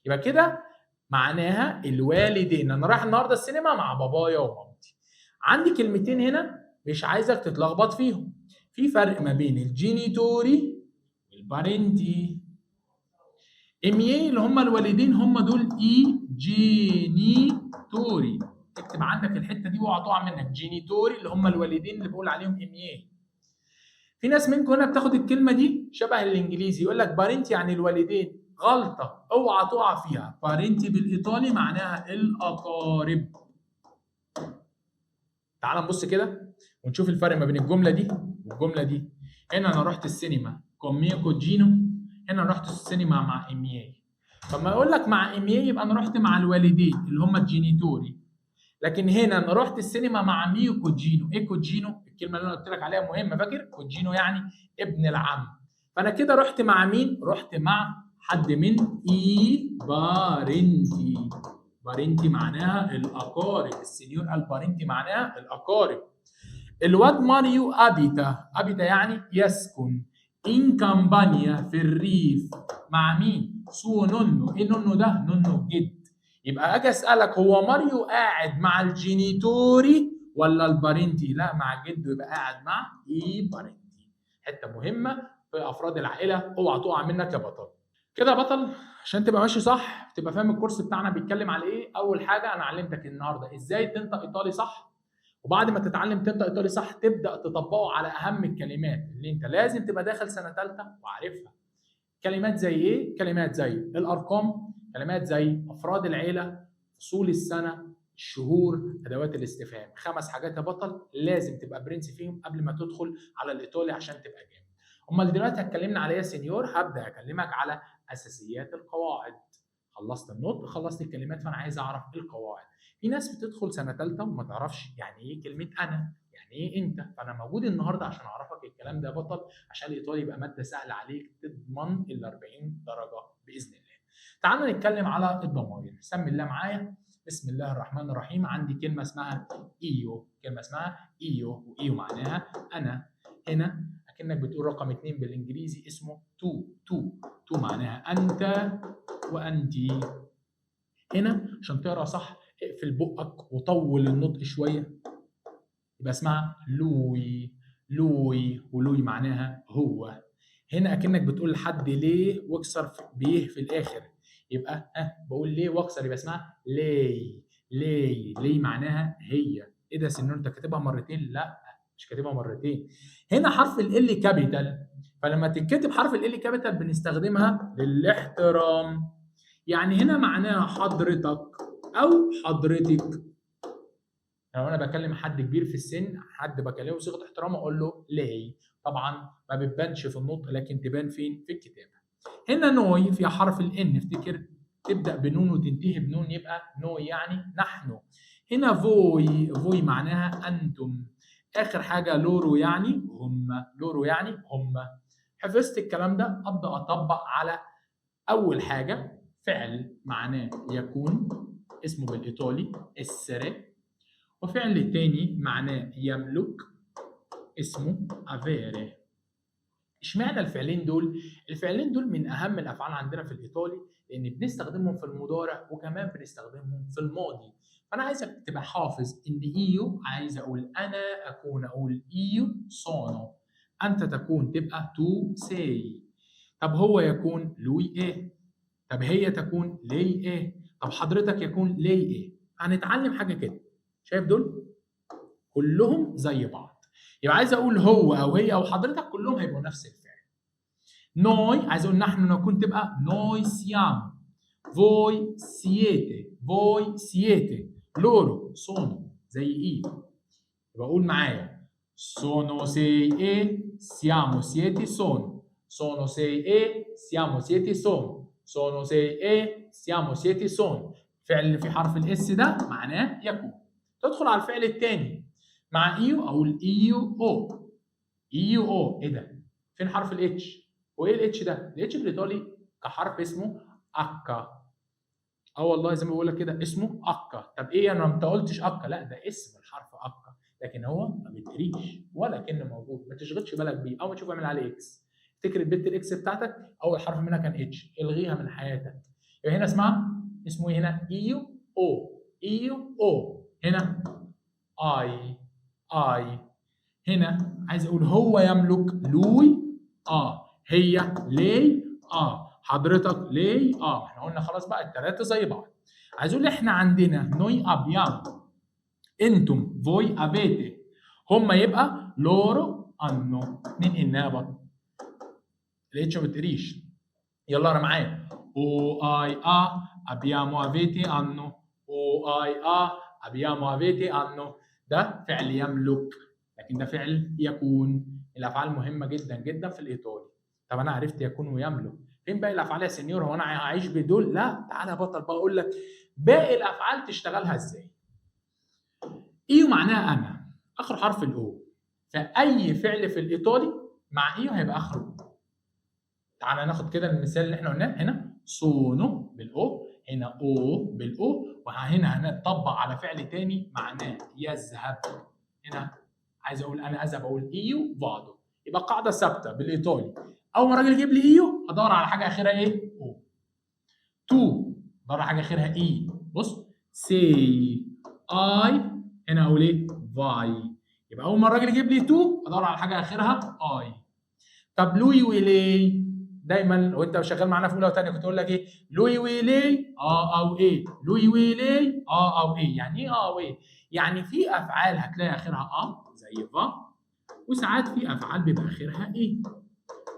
يبقى كده معناها الوالدين، انا رايح النهارده السينما مع بابايا ومامتي. عندي كلمتين هنا مش عايزك تتلخبط فيهم، في فرق ما بين الجينيتوري والبارنتي. اميي اللي هم الوالدين هم دول اي جينيتوري، اكتب عندك الحته دي واوعى تقع منك. جينيتوري اللي هم الوالدين اللي بقول عليهم اميي. في ناس منكم هنا بتاخد الكلمه دي شبه الانجليزي، يقول لك بارنتي يعني الوالدين، غلطه اوعى تقع فيها. بارنتي بالايطالي معناها الاقارب. تعال نبص كده ونشوف الفرق ما بين الجمله دي والجمله دي. هنا انا رحت السينما كون ميو كوجينو، هنا انا رحت السينما مع امياي. فما اقول لك مع امياي يبقى انا رحت مع الوالدين اللي هم الجينيتوري، لكن هنا انا رحت السينما مع ميو كوجينو. ايه كوجينو؟ الكلمه اللي انا قلت لك عليها مهمه، فاكر؟ كوجينو يعني ابن العم. فانا كده رحت مع مين؟ رحت مع حد من اي بارنتي. بارنتي معناها الاقارب، السنيور قال بارنتي معناها الاقارب. الواد ماريو ابيتا، ابيتا يعني يسكن، ان كامبانيا في الريف، مع مين؟ سو نونو. ايه نونو ده؟ نونو الجد. يبقى اجي اسالك هو ماريو قاعد مع الجينيتوري ولا البارنتي؟ لا مع جده، يبقى قاعد مع اي بارنتي. حته مهمه في افراد العائله، اوعى تقع منك يا بطل. كده يا بطل عشان تبقى ماشي صح، تبقى فاهم الكورس بتاعنا بيتكلم على ايه. اول حاجه انا علمتك النهارده ازاي تنطق ايطالي صح، وبعد ما تتعلم تنطق ايطالي صح تبدا تطبقه على اهم الكلمات اللي انت لازم تبقى داخل سنه ثالثه وعارفها. كلمات زي ايه؟ كلمات زي الارقام، كلمات زي افراد العيله، فصول السنه، الشهور، ادوات الاستفهام. 5 حاجات يا بطل لازم تبقى برنس فيهم قبل ما تدخل على الايطالي عشان تبقى جامد. امال دلوقتي اتكلمنا على ايه يا سينيور؟ هبدا اكلمك على اساسيات القواعد. خلصت النطق، خلصت الكلمات، فانا عايز اعرف القواعد. في ناس بتدخل سنه ثالثه وما تعرفش يعني ايه كلمه انا، يعني ايه انت. فانا موجود النهارده عشان اعرفك الكلام ده يا بطل، عشان الايطالي يبقى ماده سهله عليك تضمن ال 40 درجه باذن الله. تعالوا نتكلم على الضمائر. سمي الله معايا. بسم الله الرحمن الرحيم. عندي كلمه اسمها ايو، كلمه اسمها ايو، وايو معناها انا. هنا اكنك بتقول رقم 2 بالانجليزي اسمه تو معناها انت وانتي. هنا عشان تقرا صح اقفل بقك وطول النطق شويه، يبقى اسمها لوي. ولوي معناها هو. هنا اكنك بتقول لحد ليه واكسر بيه في الاخر، يبقى بقول ليه واكسر، يبقى اسمها لي معناها هي. ايه ده سنون انت كاتبها مرتين؟ لا مش كاتبها مرتين. هنا حرف ال كابيتال، فلما تتكتب حرف ال كابيتال بنستخدمها للاحترام. يعني هنا معناها حضرتك او حضرتك. لو انا بكلم حد كبير في السن، حد بكلمه بصيغه احترام، اقول له لي. طبعا ما بتبانش في النطق لكن تبان فين؟ في الكتابه. هنا نوي فيها حرف الان، افتكر تبدا بنون وتنتهي بنون، يبقى نوي يعني نحن. هنا فوي، فوي معناها انتم. اخر حاجه لورو يعني هم، لورو يعني هم. حفظت الكلام ده، ابدا اطبق على اول حاجه فعل معناه يكون، اسمه بالايطالي essere، وفعل التاني معناه يملك، اسمه avere. اشمعنى الفعلين دول؟ الفعلين دول من اهم الافعال عندنا في الايطالي، لان بنستخدمهم في المضارع وكمان بنستخدمهم في الماضي. فانا عايزك تبقى حافظ ان ايو، عايز اقول انا اكون، اقول ايو sono. انت تكون تبقى تو سي. طب هو يكون لوي ايه؟ طب هي تكون لي ايه؟ طب حضرتك يكون لي ايه؟ هنتعلم حاجه كده، شايف دول كلهم زي بعض، يبقى عايز اقول هو او هي او حضرتك كلهم هيبقوا نفس الفعل. نوي عايز اقول نحن نكون، تبقى نوي سيامو، فوي سيete، فوي سيete، لورو سونو، زي ايه. يبقى قول معايا sono sei e siamo siete sono، sono sei e siamo siete sono، sono sei e siamo siete sono. الفعل اللي في حرف الاس ده معناه يكون. تدخل على الفعل الثاني مع ايو، اقول ايو او، ايو او. ايه ده؟ فين حرف الاتش؟ وايه الاتش ده؟ الاتش بالايطالي كحرف اسمه اكا. اه والله زي ما بقول لك كده اسمه اكا. طب ايه، انا ما قلتش اكا، لا ده اسم الحرف اكا، لكن هو ما بيتقريش ولا كأنه موجود، ما تشغلش بالك بيه. اول ما تشوف اعمل عليه اكس، افتكر البت الاكس بتاعتك اول حرف منها كان اتش، الغيها من حياتك. يبقى هنا اسمه ايه هنا؟ ايو او، ايو او. هنا اي. هنا عايز اقول هو يملك لوي هي لي حضرتك لي احنا قلنا خلاص بقى الثلاثه زي بعض. عايز اقول احنا عندنا نوي ابيامو، انتم فوي افيتي، هم يبقى لورو انو. مين انها بقى؟ الاتش ما بتقريش. يلا انا معايا او اي ابيامو افيتي انو، او اي ابيامو افيتي انو. ده فعل يملك، لكن ده فعل يكون. الافعال مهمه جدا جدا في الايطالي. طب انا عرفت يكون ويملك، فين باقي الافعال يا سنيور؟ هو انا هعيش بدول؟ لا، تعالى يا بطل بقى اقول لك باقي الافعال تشتغلها ازاي. ايو معناها انا، اخر حرف الاو، فاي فعل في الايطالي مع ايو هيبقى اخره. تعالى ناخد كده المثال اللي احنا قلناه. هنا سونو بالاو، هنا او بالاو، وهنا هنطبق على فعل تاني معناه يذهب. هنا عايز اقول انا اذهب، اقول ايو فادو. يبقى قاعده ثابته بالايطالي، اول ما الراجل يجيب لي ايو ادور على حاجه اخرها ايه؟ او. تو ادور على حاجه اخرها اي. بص سي اي، هنا اقول ايه؟ فاي. يبقى اول ما الراجل يجيب لي تو ادور على حاجه اخرها اي. طب لوي ويلي، دايما لو انت شغال معانا في اولى وثانيه كنت اقول لك ايه؟ لوي ويلي او ايه؟ لوي ويلي او ايه؟ يعني ايه او ايه؟ يعني في افعال هتلاقي اخرها زي فا، وساعات في افعال بيبقى اخرها ايه.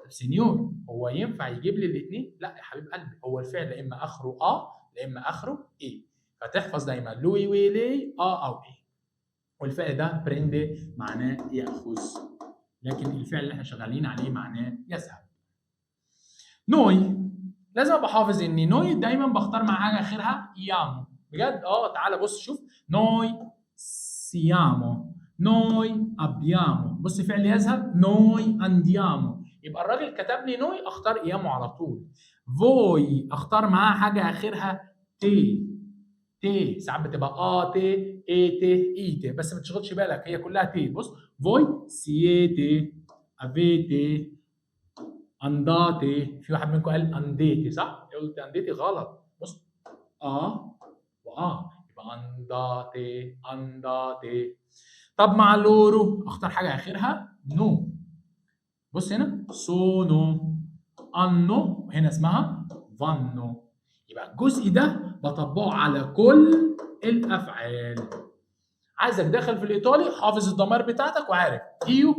طب سينيور هو ينفع يجيب لي الاثنين؟ لا يا حبيب قلبي، هو الفعل لا اما اخره لا اما اخره ايه. فتحفظ دايما لوي ويلي او ايه. والفعل ده بريندي معناه ياخذ، لكن الفعل اللي احنا شغالين عليه معناه يذهب. نوي لازم ابقى حافظ ان نوي دايما بختار مع حاجه اخرها يامو. بجد تعالى بص شوف، نوي سيامو، نوي ابيامو. بص فعل يذهب، نوي انديامو. يبقى الراجل كتب لي نوي اختار ايامو على طول. فوي اختار معاها حاجه اخرها تي. تي ساعات بتبقى تي اي تي اي تي، بس ما تشغلش بالك هي كلها تي. بص فوي سيتي افيتي انداتي. في واحد منكم قال انديتي صح؟ قلت انديتي غلط. بص يبقى انداتي. طب مع لورو اختار حاجه اخرها نو. بص هنا سونو انو، هنا اسمها فانو. يبقى الجزء ده بطبقه على كل الافعال. عايزك داخل في الايطالي حافظ الضمائر بتاعتك وعارف ايو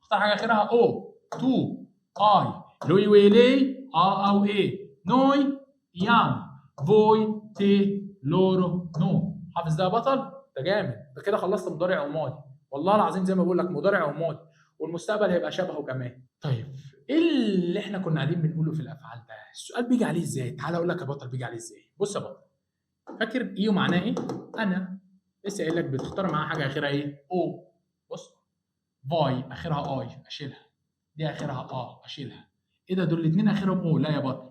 اختار حاجه اخرها او، تو اي، لوي ويلي او ايه، نوي يام، فوي تي لورو نو. حافظ ده يا بطل؟ ده جامد، ده كده خلصت مضارع وماضي. والله العظيم زي ما بقول لك مضارع وماضي، والمستقبل هيبقى شبهه كمان. طيب ايه اللي احنا كنا قاعدين بنقوله في الافعال ده؟ السؤال بيجي عليه ازاي؟ تعال اقول لك يا بطل بيجي عليه ازاي. بص يا بطل، فاكر ايو معناه ايه؟ انا. لسه قايل لك بتختار معاها حاجه اخرها ايه؟ او. بص، فاي اخرها اي اشيلها، دي اخرها اشيلها. ايه ده؟ دول الاثنين اخرهم او؟ لا يا بطل،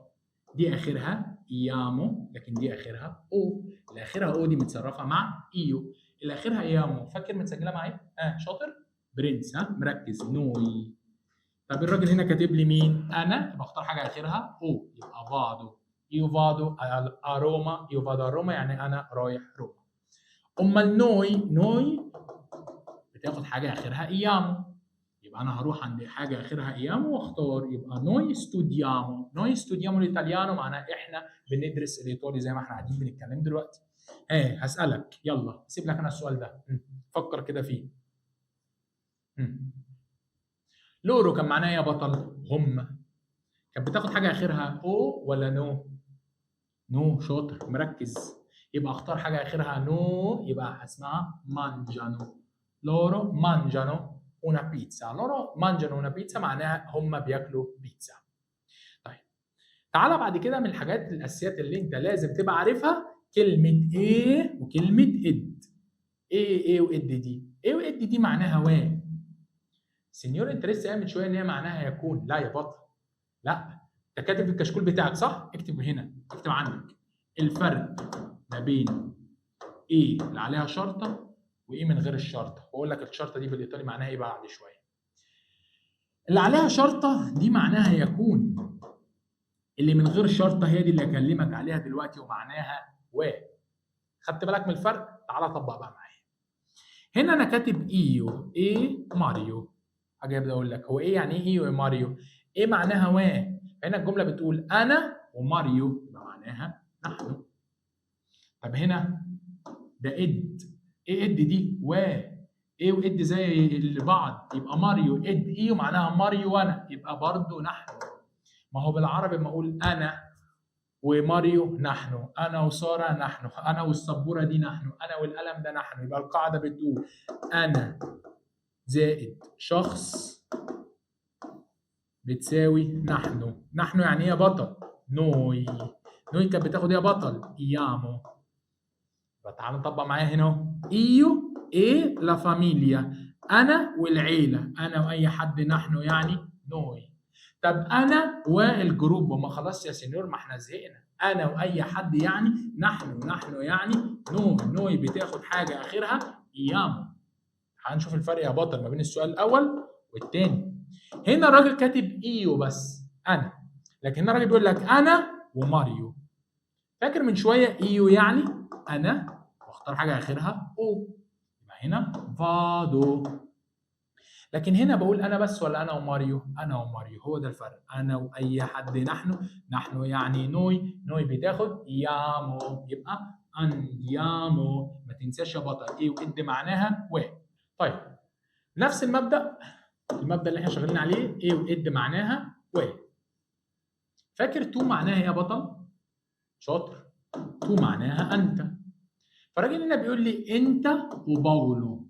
دي اخرها يامو لكن دي اخرها او. اللي اخرها او دي متصرفه مع ايو، اللي اخرها يامو فاكر متسجله مع ايه؟ شاطر؟ برنس. مركز. نوي. طب الراجل هنا كاتب لي مين؟ انا، بختار حاجه اخرها او، يبقى فادو. ايو فادو اروما، ايو فادو اروما يعني انا رايح روما. امال نوي بتاخد حاجه اخرها ايامو، يبقى انا هروح عند حاجه اخرها ايامو واختار، يبقى نوي ستوديامو. نوي ستوديامو الايطاليانو معناه احنا بندرس الايطالي زي ما احنا قاعدين بنتكلم دلوقتي. هسالك، يلا سيب لك انا السؤال ده، فكر كده فيه. لورو كان معناه يا بطل؟ هم. كانت بتاخد حاجه اخرها او ولا نو؟ نو. شاطر مركز. يبقى اختار حاجه اخرها نو، يبقى اسمها مانجانو. لورو مانجانو una pizza. loro mangiano una pizza معناها هم بياكلوا بيتزا. طيب تعالى بعد كده من الحاجات الاساسيات اللي انت لازم تبقى عارفها كلمه ايه وكلمه اد. ايه واد دي؟ ايه واد دي معناها و. سنيور انت لسه قايل من شويه ان هي معناها يكون. لا يا بطل، لا. انت كاتب في الكشكول بتاعك صح؟ اكتب هنا، اكتب عندك الفرق ما بين ايه اللي عليها شرطه وايه من غير الشرطه، واقول لك الشرطه دي بالايطالي معناها ايه بعد شويه. اللي عليها شرطه دي معناها يكون، اللي من غير شرطه هي دي اللي اكلمك عليها دلوقتي ومعناها و. خدت بالك من الفرق؟ تعالى طبق بقى معايا. هنا انا كاتب ايو، ايه ماريو. حاجه ابدا اقول لك هو ايه يعني ايه ايو ماريو؟ ايه معناها و. هنا الجمله بتقول انا وماريو، يبقى معناها نحن. طب هنا ده اد، ايه اد دي؟ و. ايه واد زي بعض، يبقى ماريو اد ايو معناها ماريو وانا، يبقى برضو نحن. ما هو بالعربي ما اقول انا وماريو نحن، انا وساره نحن، انا والسبوره دي نحن، انا والقلم ده نحن، يبقى القاعده بتقول انا زائد شخص بتساوي نحن. نحن يعني ايه يا بطل؟ نوي. نوي كانت بتاخد ايه يا بطل؟ ايامو. تعالى نطبق معايا هنا. ايو ايه لا فاميليا، انا والعيله، انا واي حد نحن يعني نوي. طب انا والجروب، وما خلاص يا سينيور ما احنا زهقنا. انا واي حد يعني نحن يعني نوي. نوي بتاخد حاجه اخرها ايامو. هنشوف الفرق يا بطل ما بين السؤال الاول والتاني. هنا الراجل كاتب ايو بس انا، لكن هنا الراجل بيقول لك انا وماريو. فاكر من شويه ايو يعني انا واختار حاجه اخرها او، يبقى هنا فادو. لكن هنا بقول انا بس ولا انا وماريو؟ انا وماريو، هو ده الفرق. انا واي حد نحن يعني نوي بتاخد يامو، يبقى انيامو. ما تنساش يا بطل ايه واد معناها و. طيب نفس المبدا اللي احنا شغالين عليه، ايه واد معناها و. فاكر تو معناها ايه يا بطل؟ شاطر. تو معناها انت. فالراجل هنا بيقول لي انت وباولو.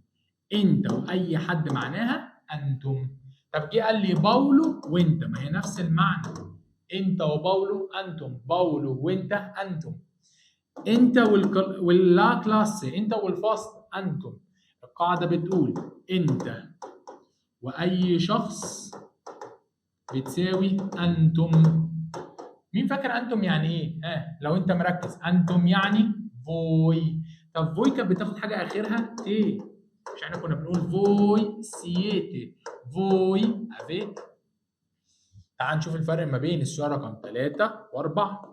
انت واي حد معناها انتم. طب جه قال لي باولو وانت، ما هي نفس المعنى. انت وباولو انتم، باولو وانت انتم. انت واللا كلاس، انت والفصل انتم. القاعده بتقول انت واي شخص بتساوي انتم. مين فاكر انتم يعني ايه؟ لو انت مركز، انتم يعني فوي. طب فوي كانت بتاخد حاجه اخرها تي، مش احنا كنا بنقول فوي سيتي، فوي افيت. تعال نشوف الفرق ما بين السؤال رقم 3 و4.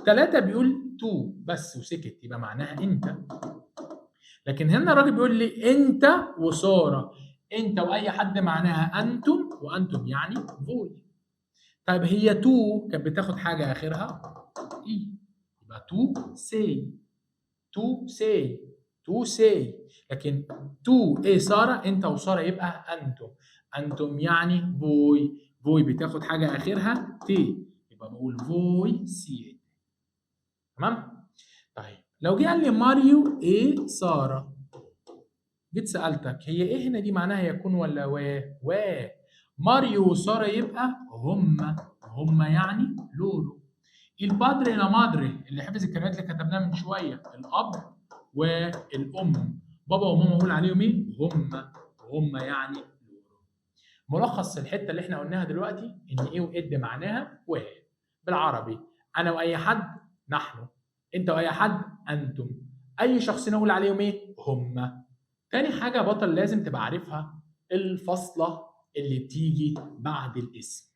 3 بيقول تو بس وسكت، يبقى معناها انت. لكن هنا الراجل بيقول لي انت وساره. انت واي حد معناها انتم، وانتم يعني فوي. طيب هي تو كانت بتاخد حاجه اخرها اي، يبقى تو سي. تو سي، تو سي. لكن تو ايه ساره، انت وساره، يبقى انتم. انتم يعني فوي. فوي بتاخد حاجه اخرها تي، يبقى بقول فوي سي. تمام؟ طيب لو جه قال لي ماريو ايه ساره، جيت سالتك هي ايه هنا دي معناها يكون ولا و ماريو وساره يبقى هما يعني لورو. البادري لا مادري اللي حفظ الكلمات اللي كتبناها من شويه، الاب والام، بابا وماما اقول عليهم ايه؟ هما يعني لورو. ملخص الحته اللي احنا قلناها دلوقتي ان ايه واد معناها و بالعربي. انا واي حد نحن، انت واي حد انتم، اي شخص نقول عليهم ايه؟ هما. تاني حاجه بطل لازم تبقى عارفها الفاصله اللي بتيجي بعد الاسم.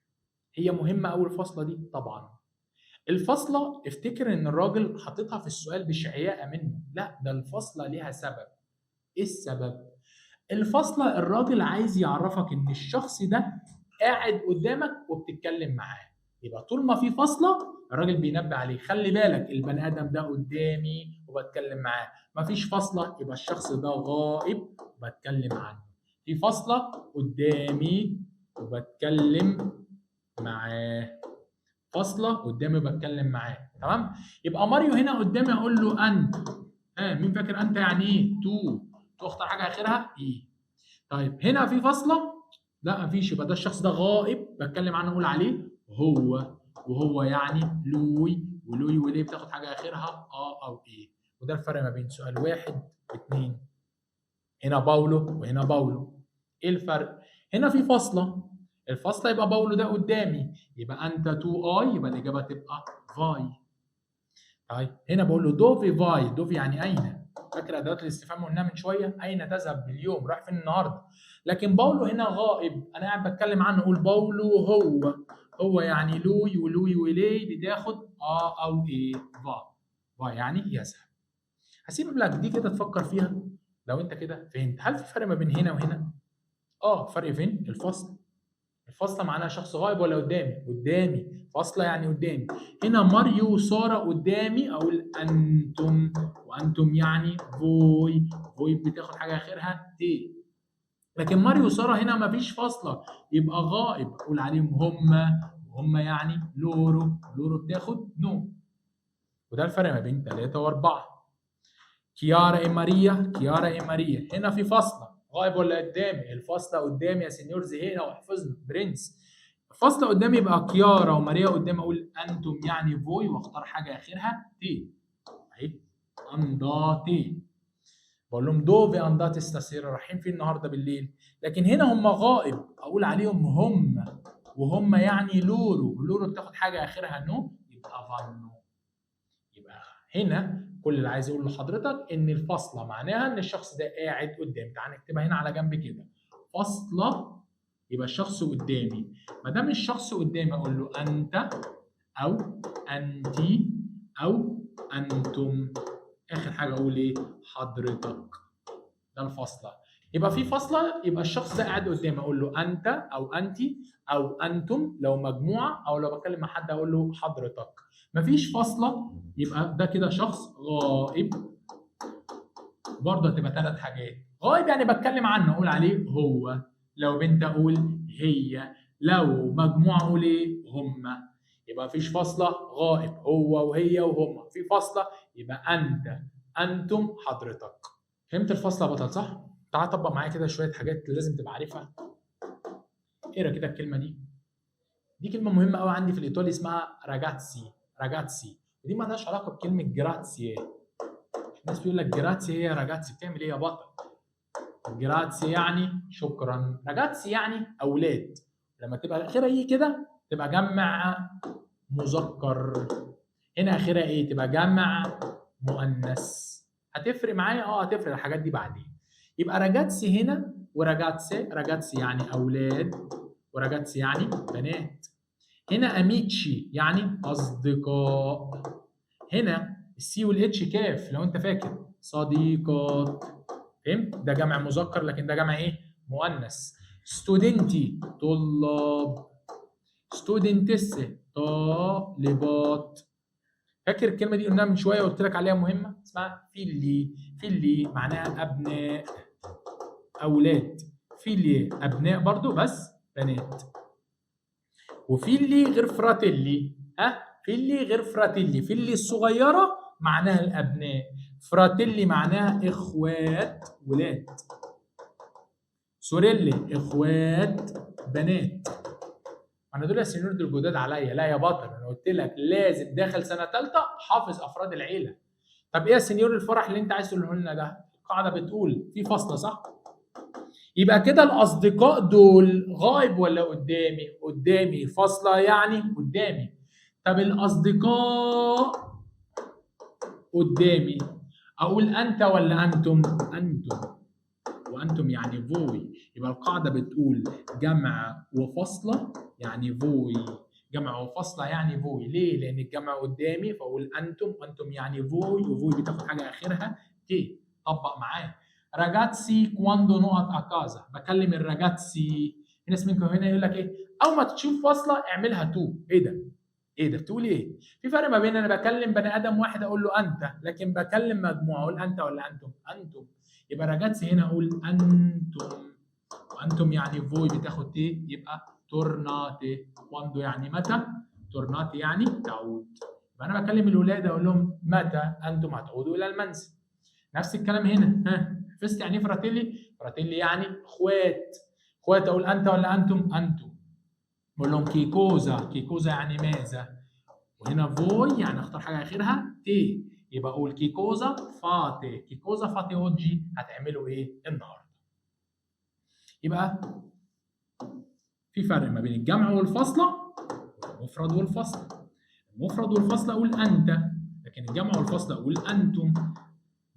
هي مهمه قوي الفاصله دي طبعا. الفاصله افتكر ان الراجل حاططها في السؤال بشعياء منه، لا ده الفاصله ليها سبب. ايه السبب؟ الفاصله الراجل عايز يعرفك ان الشخص ده قاعد قدامك وبتتكلم معاه، يبقى طول ما في فاصله الراجل بينبه عليه خلي بالك البني ادم ده قدامي وبتكلم معاه. مفيش فاصله يبقى الشخص ده غائب وبتكلم عنه. في فاصله قدامي وبتكلم معاه، فاصله قدامي بتكلم معاه، تمام؟ يبقى ماريو هنا قدامي اقول له انت. مين فاكر انت يعني ايه؟ تو اختار حاجه اخرها ايه. طيب هنا في فاصله؟ لا مفيش، يبقى ده الشخص ده غائب بتكلم عنه اقول عليه هو، وهو يعني لوي، ولوي وليه بتاخد حاجه اخرها او ايه. وده الفرق ما بين سؤال 1 و2. هنا باولو وهنا باولو. ايه الفرق؟ هنا في فاصله، الفاصله يبقى باولو ده قدامي، يبقى انت تو اي، يبقى الاجابه تبقى فاي. طيب هنا بقول له دوفي فاي، دوفي يعني اين. فاكر ادوات الاستفهام قلنا من شويه؟ اين تذهب اليوم؟ رايح فين النهارده؟ لكن باولو هنا غائب، انا قاعد بتكلم عنه اقول باولو هو يعني لوي، ولوي وليه بتاخد او ايه فا يعني يذهب. هسيب لك دي كده تفكر فيها لو انت كده فهمت. هل في فرق ما بين هنا وهنا؟ فرق فين؟ الفصل. الفاصله معناها شخص غائب ولا قدامي فاصله يعني قدامي. هنا ماريو وساره قدامي اقول انتم، وانتم يعني فوي بتاخد حاجه اخرها تي. لكن ماريو وساره هنا مفيش فاصله يبقى غائب اقول عليهم هما يعني لورو بتاخد نو. وده الفرق ما بين 3 و4. كيارا اي ماريا هنا في فاصله، غائب ولا قدامي؟ الفاصله قدامي يا سينيور، زهقنا وحفظنا برنس. الفاصله قدامي يبقى كيارا وماريا قدامي اقول انتم يعني فوي واختار حاجه اخرها تي اهي انداتي. بقول لهم دوفي انداتي ستاسيرا، رايحين فين النهارده بالليل؟ لكن هنا هم غائب اقول عليهم وهم يعني لورو بتاخد حاجه اخرها نو يبقى فانو. يبقى هنا كل اللي عايز اقول لحضرتك ان الفاصله معناها ان الشخص ده قاعد قدامي. تعال نكتبها هنا على جنب كده، فاصله يبقى الشخص قدامي. ما دام الشخص قدامي اقول له انت او انتي او انتم. اخر حاجه اقول ايه؟ حضرتك. ده الفاصله. يبقى في فاصله يبقى الشخص ده قاعد قدامي اقول له انت او انتي او انتم لو مجموعه، او لو بكلم مع حد اقول له حضرتك. مفيش فاصله يبقى ده كده شخص غائب. برضه هتبقى 3 حاجات. غائب يعني بتكلم عنه اقول عليه هو، لو بنت اقول هي، لو مجموعه اقول ايه؟ هما. يبقى مفيش فاصله غائب هو وهي وهما. في فاصله يبقى انت انتم حضرتك. فهمت الفاصله يا بطل صح؟ تعال طبق معايا كده شويه حاجات لازم تبقى عارفها. اقرا كده الكلمه دي كلمه مهمه قوي عندي في الايطالي اسمها راجاتسي. ودي ما لهاش علاقه بكلمه جراتسي. الناس بيقول لك جراتسي هي راجاتسي، بتعمل ايه يا بطل؟ جراتسي يعني شكرا، راجاتسي يعني اولاد. لما تبقى اخرها ايه كده تبقى جمع مذكر. هنا اخرها ايه؟ تبقى جمع مؤنث. هتفرق معايا؟ هتفرق الحاجات دي بعدين. يبقى راجاتسي هنا راجاتسي يعني اولاد، وراجاتسي يعني بنات. هنا اميتشي يعني اصدقاء. هنا السي والاتش كاف لو انت فاكر صديقات. فهمت؟ ده جمع مذكر لكن ده جمع ايه؟ مؤنث. ستودنتي طلاب، ستودنتس طالبات. فاكر الكلمه دي قلناها من شويه قلت لك عليها مهمه، اسمها فيلي معناها ابناء اولاد. فيلي ابناء برضو بس بنات. وفيلي غير فراتيلي. فيلي غير فراتيلي. فيلي الصغيره معناها الابناء، فراتيلي معناها اخوات ولاد. سوريلي اخوات بنات. انا دول يا سينيور دول جداد عليا. لا يا بطل، انا قلت لك لازم داخل سنه ثالثه حافظ افراد العيله. طب ايه يا سينيور الفرح اللي انت عايز تقوله لنا ده؟ القاعده بتقول في فاصله صح؟ يبقى كده الاصدقاء دول غايب ولا قدامي؟ قدامي، فاصله يعني قدامي. طب الاصدقاء قدامي، اقول انت ولا انتم؟ انتم. وانتم يعني فوي. يبقى القاعده بتقول جمع وفاصله يعني فوي. جمع وفاصله يعني فوي. ليه؟ لان الجمع قدامي فاقول انتم، انتم يعني فوي، وفوي بتاخد حاجه اخرها تي. طبق معايا. راجاتسي كواندو نقط اكازا. بكلم الراجاتسي. في ناس منكم هنا يقول لك ايه؟ اول ما تشوف فاصله اعملها تو. ايه ده؟ ايه ده؟ بتقول ايه؟ في فرق ما بين انا بكلم بني ادم واحد اقول له انت، لكن بكلم مجموعه اقول انت ولا انتم؟ انتم. يبقى راجاتسي هنا اقول انتم. وانتم يعني فوي بتاخد تي، يبقى تورناتي. كواندو يعني متى، تورناتي يعني تعود. يبقى انا بكلم الولاد اقول لهم متى انتم هتعودوا الى المنزل. نفس الكلام هنا. ها، حفظت يعني ايه فراتيلي؟ فراتيلي يعني اخوات. اخوات اقول انت ولا انتم؟ انتم. بقول لهم كيكوزا. كيكوزا يعني ماذا. وهنا فوي يعني اختار حاجه اخرها تي. يبقى اقول كيكوزا فاتي. كيكوزا فاتي اوجي. هتعملوا ايه النهارده؟ يبقى في فرق ما بين الجمع والفصله والمفرد والفصل. المفرد والفصل اقول انت، لكن الجمع والفصل اقول انتم.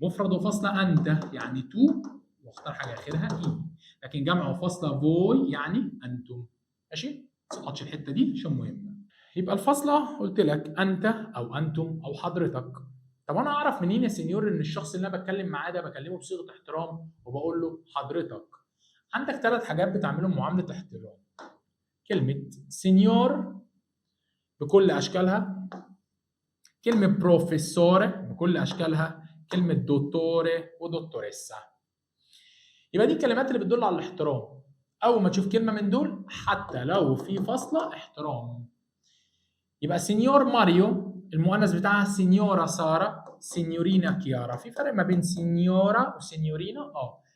مفرد وفصل انت يعني تو، واختار حاجه اخرها اي. لكن جمع وفصل فوي يعني انتم. ماشي؟ ما تسقطش الحته دي عشان مهمه. يبقى الفاصله قلت لك انت او انتم او حضرتك. طب انا اعرف منين يا سينيور ان الشخص اللي انا بتكلم معاه ده بكلمه بصيغه احترام وبقول له حضرتك؟ عندك 3 حاجات بتعملهم معامله احترام. كلمه سينيور بكل اشكالها، كلمه بروفيسور بكل اشكالها، كلمه دوتوري ودوتوريسا. يبقى دي الكلمات اللي بتدل على الاحترام. اول ما تشوف كلمه من دول حتى لو في فاصله احترام. يبقى سينيور ماريو المؤنث بتاعها سينيورا ساره، سينيورينا كيارا. في فرق ما بين سينيورا وسينيورينا.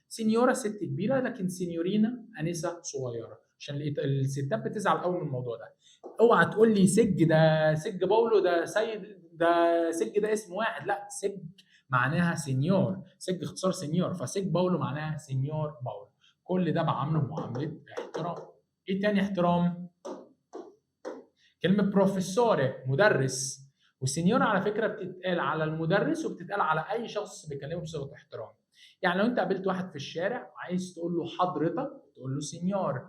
سينيورا ست كبيره، لكن سينيورينا انسه صغيره. عشان الستات بتزعل قوي من الموضوع ده. اوعى تقول لي سج، ده سج باولو ده سيد، ده سج ده اسم واحد. لا، سج معناها سينيور. سج اختصار سينيور، فسج باولو معناها سينيور باولو. كل ده بعامله معامله احترام. ايه تاني احترام؟ كلمة بروفيسوري مدرس. والسينيور على فكرة بتتقال على المدرس وبتتقال على أي شخص بيكلمه بصيغة احترام. يعني لو أنت قابلت واحد في الشارع عايز تقول له حضرتك تقول له سينيور.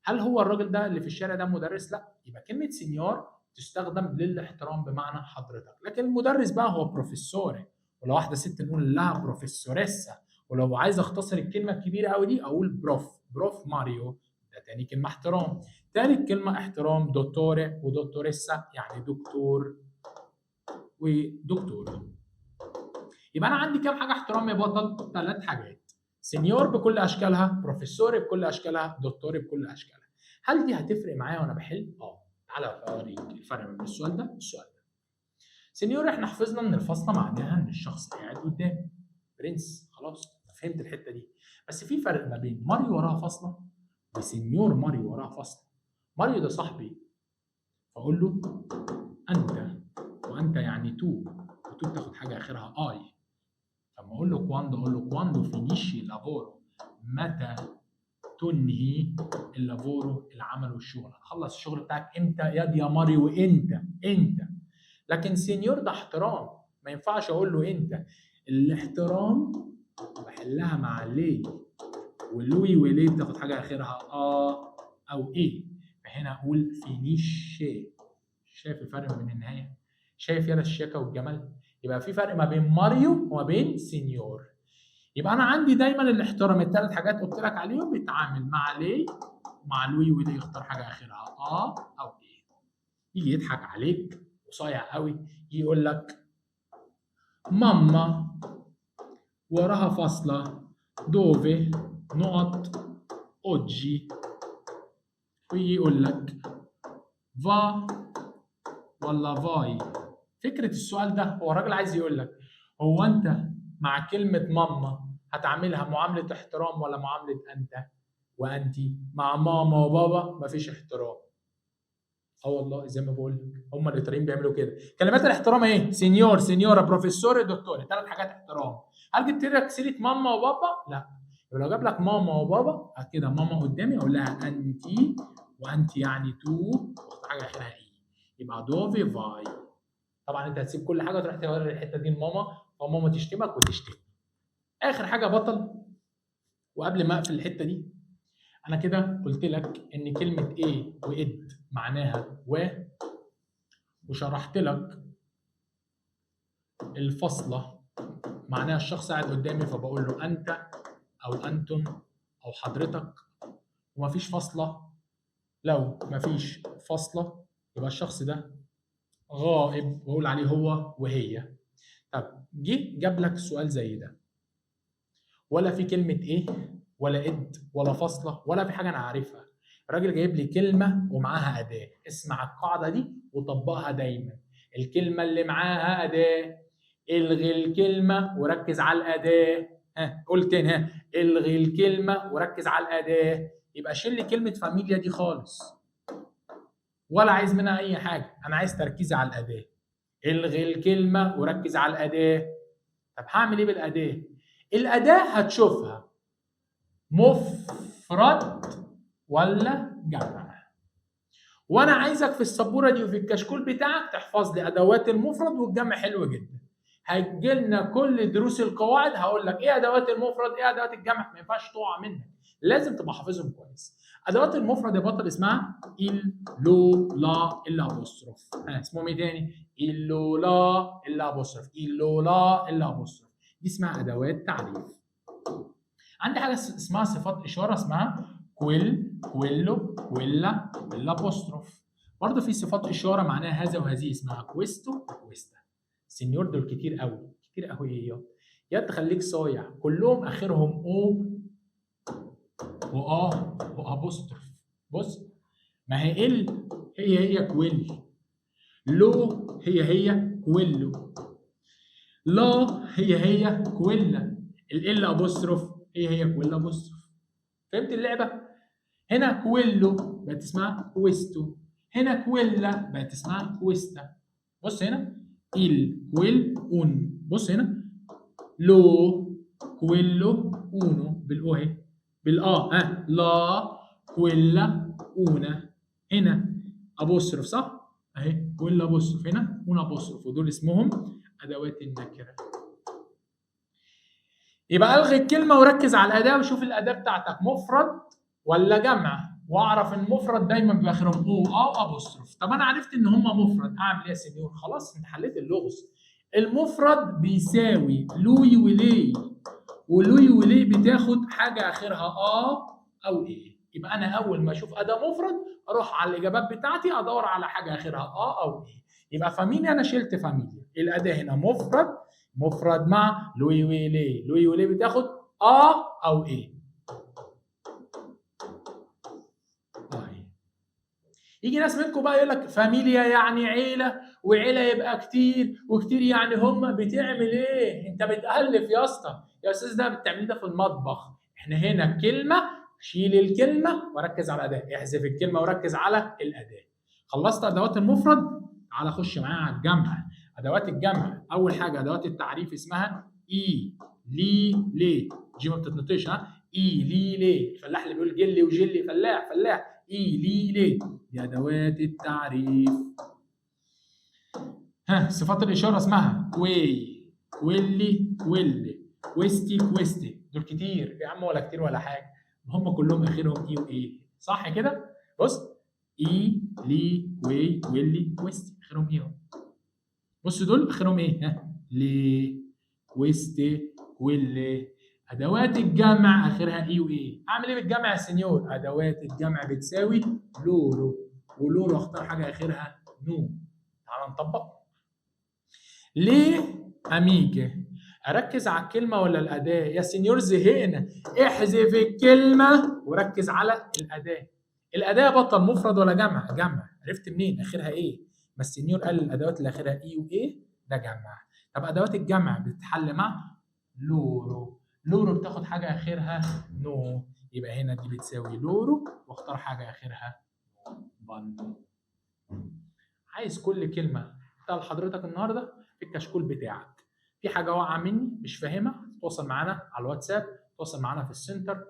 هل هو الراجل ده اللي في الشارع ده مدرس؟ لا. يبقى كلمة سينيور تستخدم للاحترام بمعنى حضرتك. لكن المدرس بقى هو بروفيسوري. ولو واحدة ست نقول لها بروفيسوريسا. ولو عايز اختصر الكلمة الكبيرة قوي دي أقول بروف ماريو. ده تاني كلمة احترام. تالت كلمة احترام دوتوري ودوتوريسا يعني دكتور ودكتورة. يبقى أنا عندي كام حاجة احترام يا بطل؟ 3 حاجات. سينيور بكل أشكالها، بروفيسوري بكل أشكالها، دكتوري بكل أشكالها. هل دي هتفرق معايا وأنا بحل؟ تعالى أوريك الفرق بين السؤال ده والسؤال ده. سينيور احنا حفظنا إن الفاصلة معناها إن الشخص قاعد قدامي. برنس، خلاص فهمت الحتة دي. بس في فرق ما بين ماريو وراها فاصلة وسينيور ماريو وراها فاصلة. ماريو ده صاحبي فاقول له انت، وانت يعني تو، وتو بتاخد حاجه اخرها اي. لما اقول له كواندو اقول له كواندو فينيشي لافورو. متى تنهي اللافورو العمل والشغل؟ هتخلص الشغل بتاعك امتى يا ماريو؟ انت. لكن سينيور ده احترام، ما ينفعش اقول له انت. الاحترام بحلها مع ليه، واللوي وليه بتاخد حاجه اخرها او ايه. فهنا اقول فينيشي. شايف الفرق ما بين النهايه؟ شايف يالا الشياكه والجمال؟ يبقى في فرق ما بين ماريو وما بين سينيور. يبقى انا عندي دايما الاحترام ال3 حاجات قلت لك عليهم بيتعامل مع ليه، مع لوي وليه يختار حاجه اخرها او ايه. يجي يضحك عليك وصايع قوي يقول لك ماما وراها فاصله دوفي نقط اوجي، ويجي يقول لك فا ولا فاي. فكرة السؤال ده هو الراجل عايز يقول لك هو انت مع كلمة ماما هتعملها معاملة احترام ولا معاملة انت؟ وانتي. مع ماما وبابا مفيش احترام. والله زي ما بقول لك هم الايطاليين بيعملوا كده. كلمات الاحترام ايه؟ سينيور، سينيورا، بروفيسور، دكتور، 3 حاجات احترام. هل جبت لك سيره ماما وبابا؟ لا. لو جاب لك ماما وبابا كده ماما قدامي اقول لها انتي، وانتي يعني تو، حاجه اخرها ايه، يبقى دوفي فاي. طبعا انت هتسيب كل حاجه وتروح توري الحته دي لماما، فماما تشتمك وتشتم. اخر حاجه بطل. وقبل ما اقفل الحته دي، انا كده قلت لك ان كلمه ايه واد معناها وشرحت لك الفصله معناها الشخص قاعد قدامي فبقول له انت او انتم او حضرتك، ومفيش فاصله. لو مفيش فاصله يبقى الشخص ده غائب واقول عليه هو وهي. طب جاب لك سؤال زي ده، ولا في كلمه ايه ولا اد ولا فاصله ولا في حاجه انا عارفها. الراجل جايب لي كلمه ومعاها اداه. اسمع القاعده دي وطبقها دايما. الكلمه اللي معاها اداه، الغي الكلمه وركز على الاداه. قول تاني، الغي الكلمه وركز على الاداه. يبقى شيل لي كلمه فاميليا دي خالص، ولا عايز منها اي حاجه، انا عايز تركيزي على الاداه. الغي الكلمه وركز على الاداه. طب هعمل ايه بالاداه؟ الاداه هتشوفها مفرد ولا جمع، وانا عايزك في السبوره دي وفي الكشكول بتاعك تحفظ لي ادوات المفرد والجمع. حلو جدا. هيجي لنا كل دروس القواعد هقول لك ايه ادوات المفرد ايه ادوات الجمع، ما ينفعش تقع منك، لازم تبقى حافظهم كويس. ادوات المفرد يا بطل اسمها لو لا الا ابوستروف. اسمهم ايه تاني؟ لو لا الا ابوستروف، لو لا الا ابوستروف. دي اسمها ادوات تعريف. عندي حاجه اسمها صفات اشاره، اسمها كويلو، كويلا، كويلا ابوستروف. برضه في صفات اشاره معناها هذا وهذه، اسمها كويستو وكويستا. سينيور دول كتير قوي، كتير قوي. ايه يا تخليك صايع، كلهم اخرهم او وابوستروف. بص، ما هي هي كويل، لو هي كويلو، لا هي كويلا، ال ابوستروف هي كويلا ابوستروف. فهمت اللعبه؟ هنا كويلو بقت اسمها كويستو، هنا كويلا بقت اسمها كويستا. بص هنا كويل اون، بص هنا لو كويلو اونو بالاو اهي، لا كويلا اونا. هنا ابوستروف صح اهي، كويلا ابوستروف، هنا اون ابوستروف، ودول اسمهم ادوات النكره. يبقى الغي الكلمه وركز على الاداه وشوف الاداه بتاعتك مفرد ولا جمع، واعرف ان المفرد دايما بيبقى اخرهم او ابوستروف. طب انا عرفت ان هم مفرد، اعمل ايه يا سينيور؟ خلاص انت حليت اللغز. المفرد بيساوي لوي ولي، ولوي ولي بتاخد حاجه اخرها او ايه. يبقى انا اول ما اشوف اداه مفرد اروح على الاجابات بتاعتي ادور على حاجه اخرها او ايه. يبقى فاميليا انا شلت فاميليا، الاداه هنا مفرد مع لوي ولي، لوي ولي بتاخد او ايه. يجي ناس منكم بقى يقول لك فاميليا يعني عيله، وعيله يبقى كتير، وكتير يعني هم. بتعمل ايه؟ انت بتالف يا اسطى. يا استاذ ده بتعمل ده في المطبخ. احنا هنا كلمه، شيل الكلمه وركز على الاداه، احذف الكلمه وركز على الاداه. خلصت ادوات المفرد، تعالى خش معايا على الجمع. ادوات الجمع، اول حاجه ادوات التعريف اسمها لي. دي ما بتتنطقش، لي. الفلاح اللي بيقول جلي وجلي، فلاح لي. دي ادوات التعريف. صفات الاشاره اسمها كويلي، كويستي. دول كتير يا عم، ولا كتير ولا حاجه، هم كلهم اخرهم وايه. صح كده؟ بص، لي، كويلي، كويستي، اخرهم ايه. بص دول اخرهم ايه؟ لي، كويستي، كويلي. ادوات الجمع اخرها وايه. اعمل ايه بالجمع يا سنيور؟ ادوات الجمع بتساوي ولورو اختار حاجه اخرها نو. تعال نطبق. ليه اميجا؟ اركز على الكلمه ولا الاداه؟ يا سنيور زهقنا، احذف الكلمه وركز على الاداه. الاداه بطل مفرد ولا جمع؟ جمع. عرفت منين اخرها ايه؟ ما السنيور قال الادوات اللي اخرها وايه ده جمع. طب ادوات الجمع بتتحل مع لورو بتاخد حاجه اخرها نو. يبقى هنا دي بتساوي لورو، واختار حاجه اخرها بان. عايز كل كلمه قلتها لحضرتك النهارده في الكشكول بتاعك. في حاجه واقعه مني مش فاهمها، تواصل معانا على الواتساب، تواصل معانا في السنتر،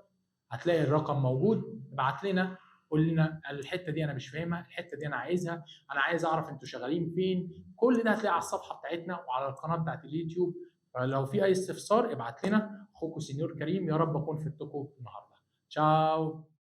هتلاقي الرقم موجود. ابعت لنا قول لنا الحته دي انا مش فاهمها، الحته دي انا عايزها، انا عايز اعرف انتوا شغالين فين. كل ده هتلاقيه على الصفحه بتاعتنا وعلى القناه بتاعت اليوتيوب. فلو في اي استفسار ابعت لنا. اخوكم سينيور كريم، يا رب اكون فدتكم النهارده. تشاو.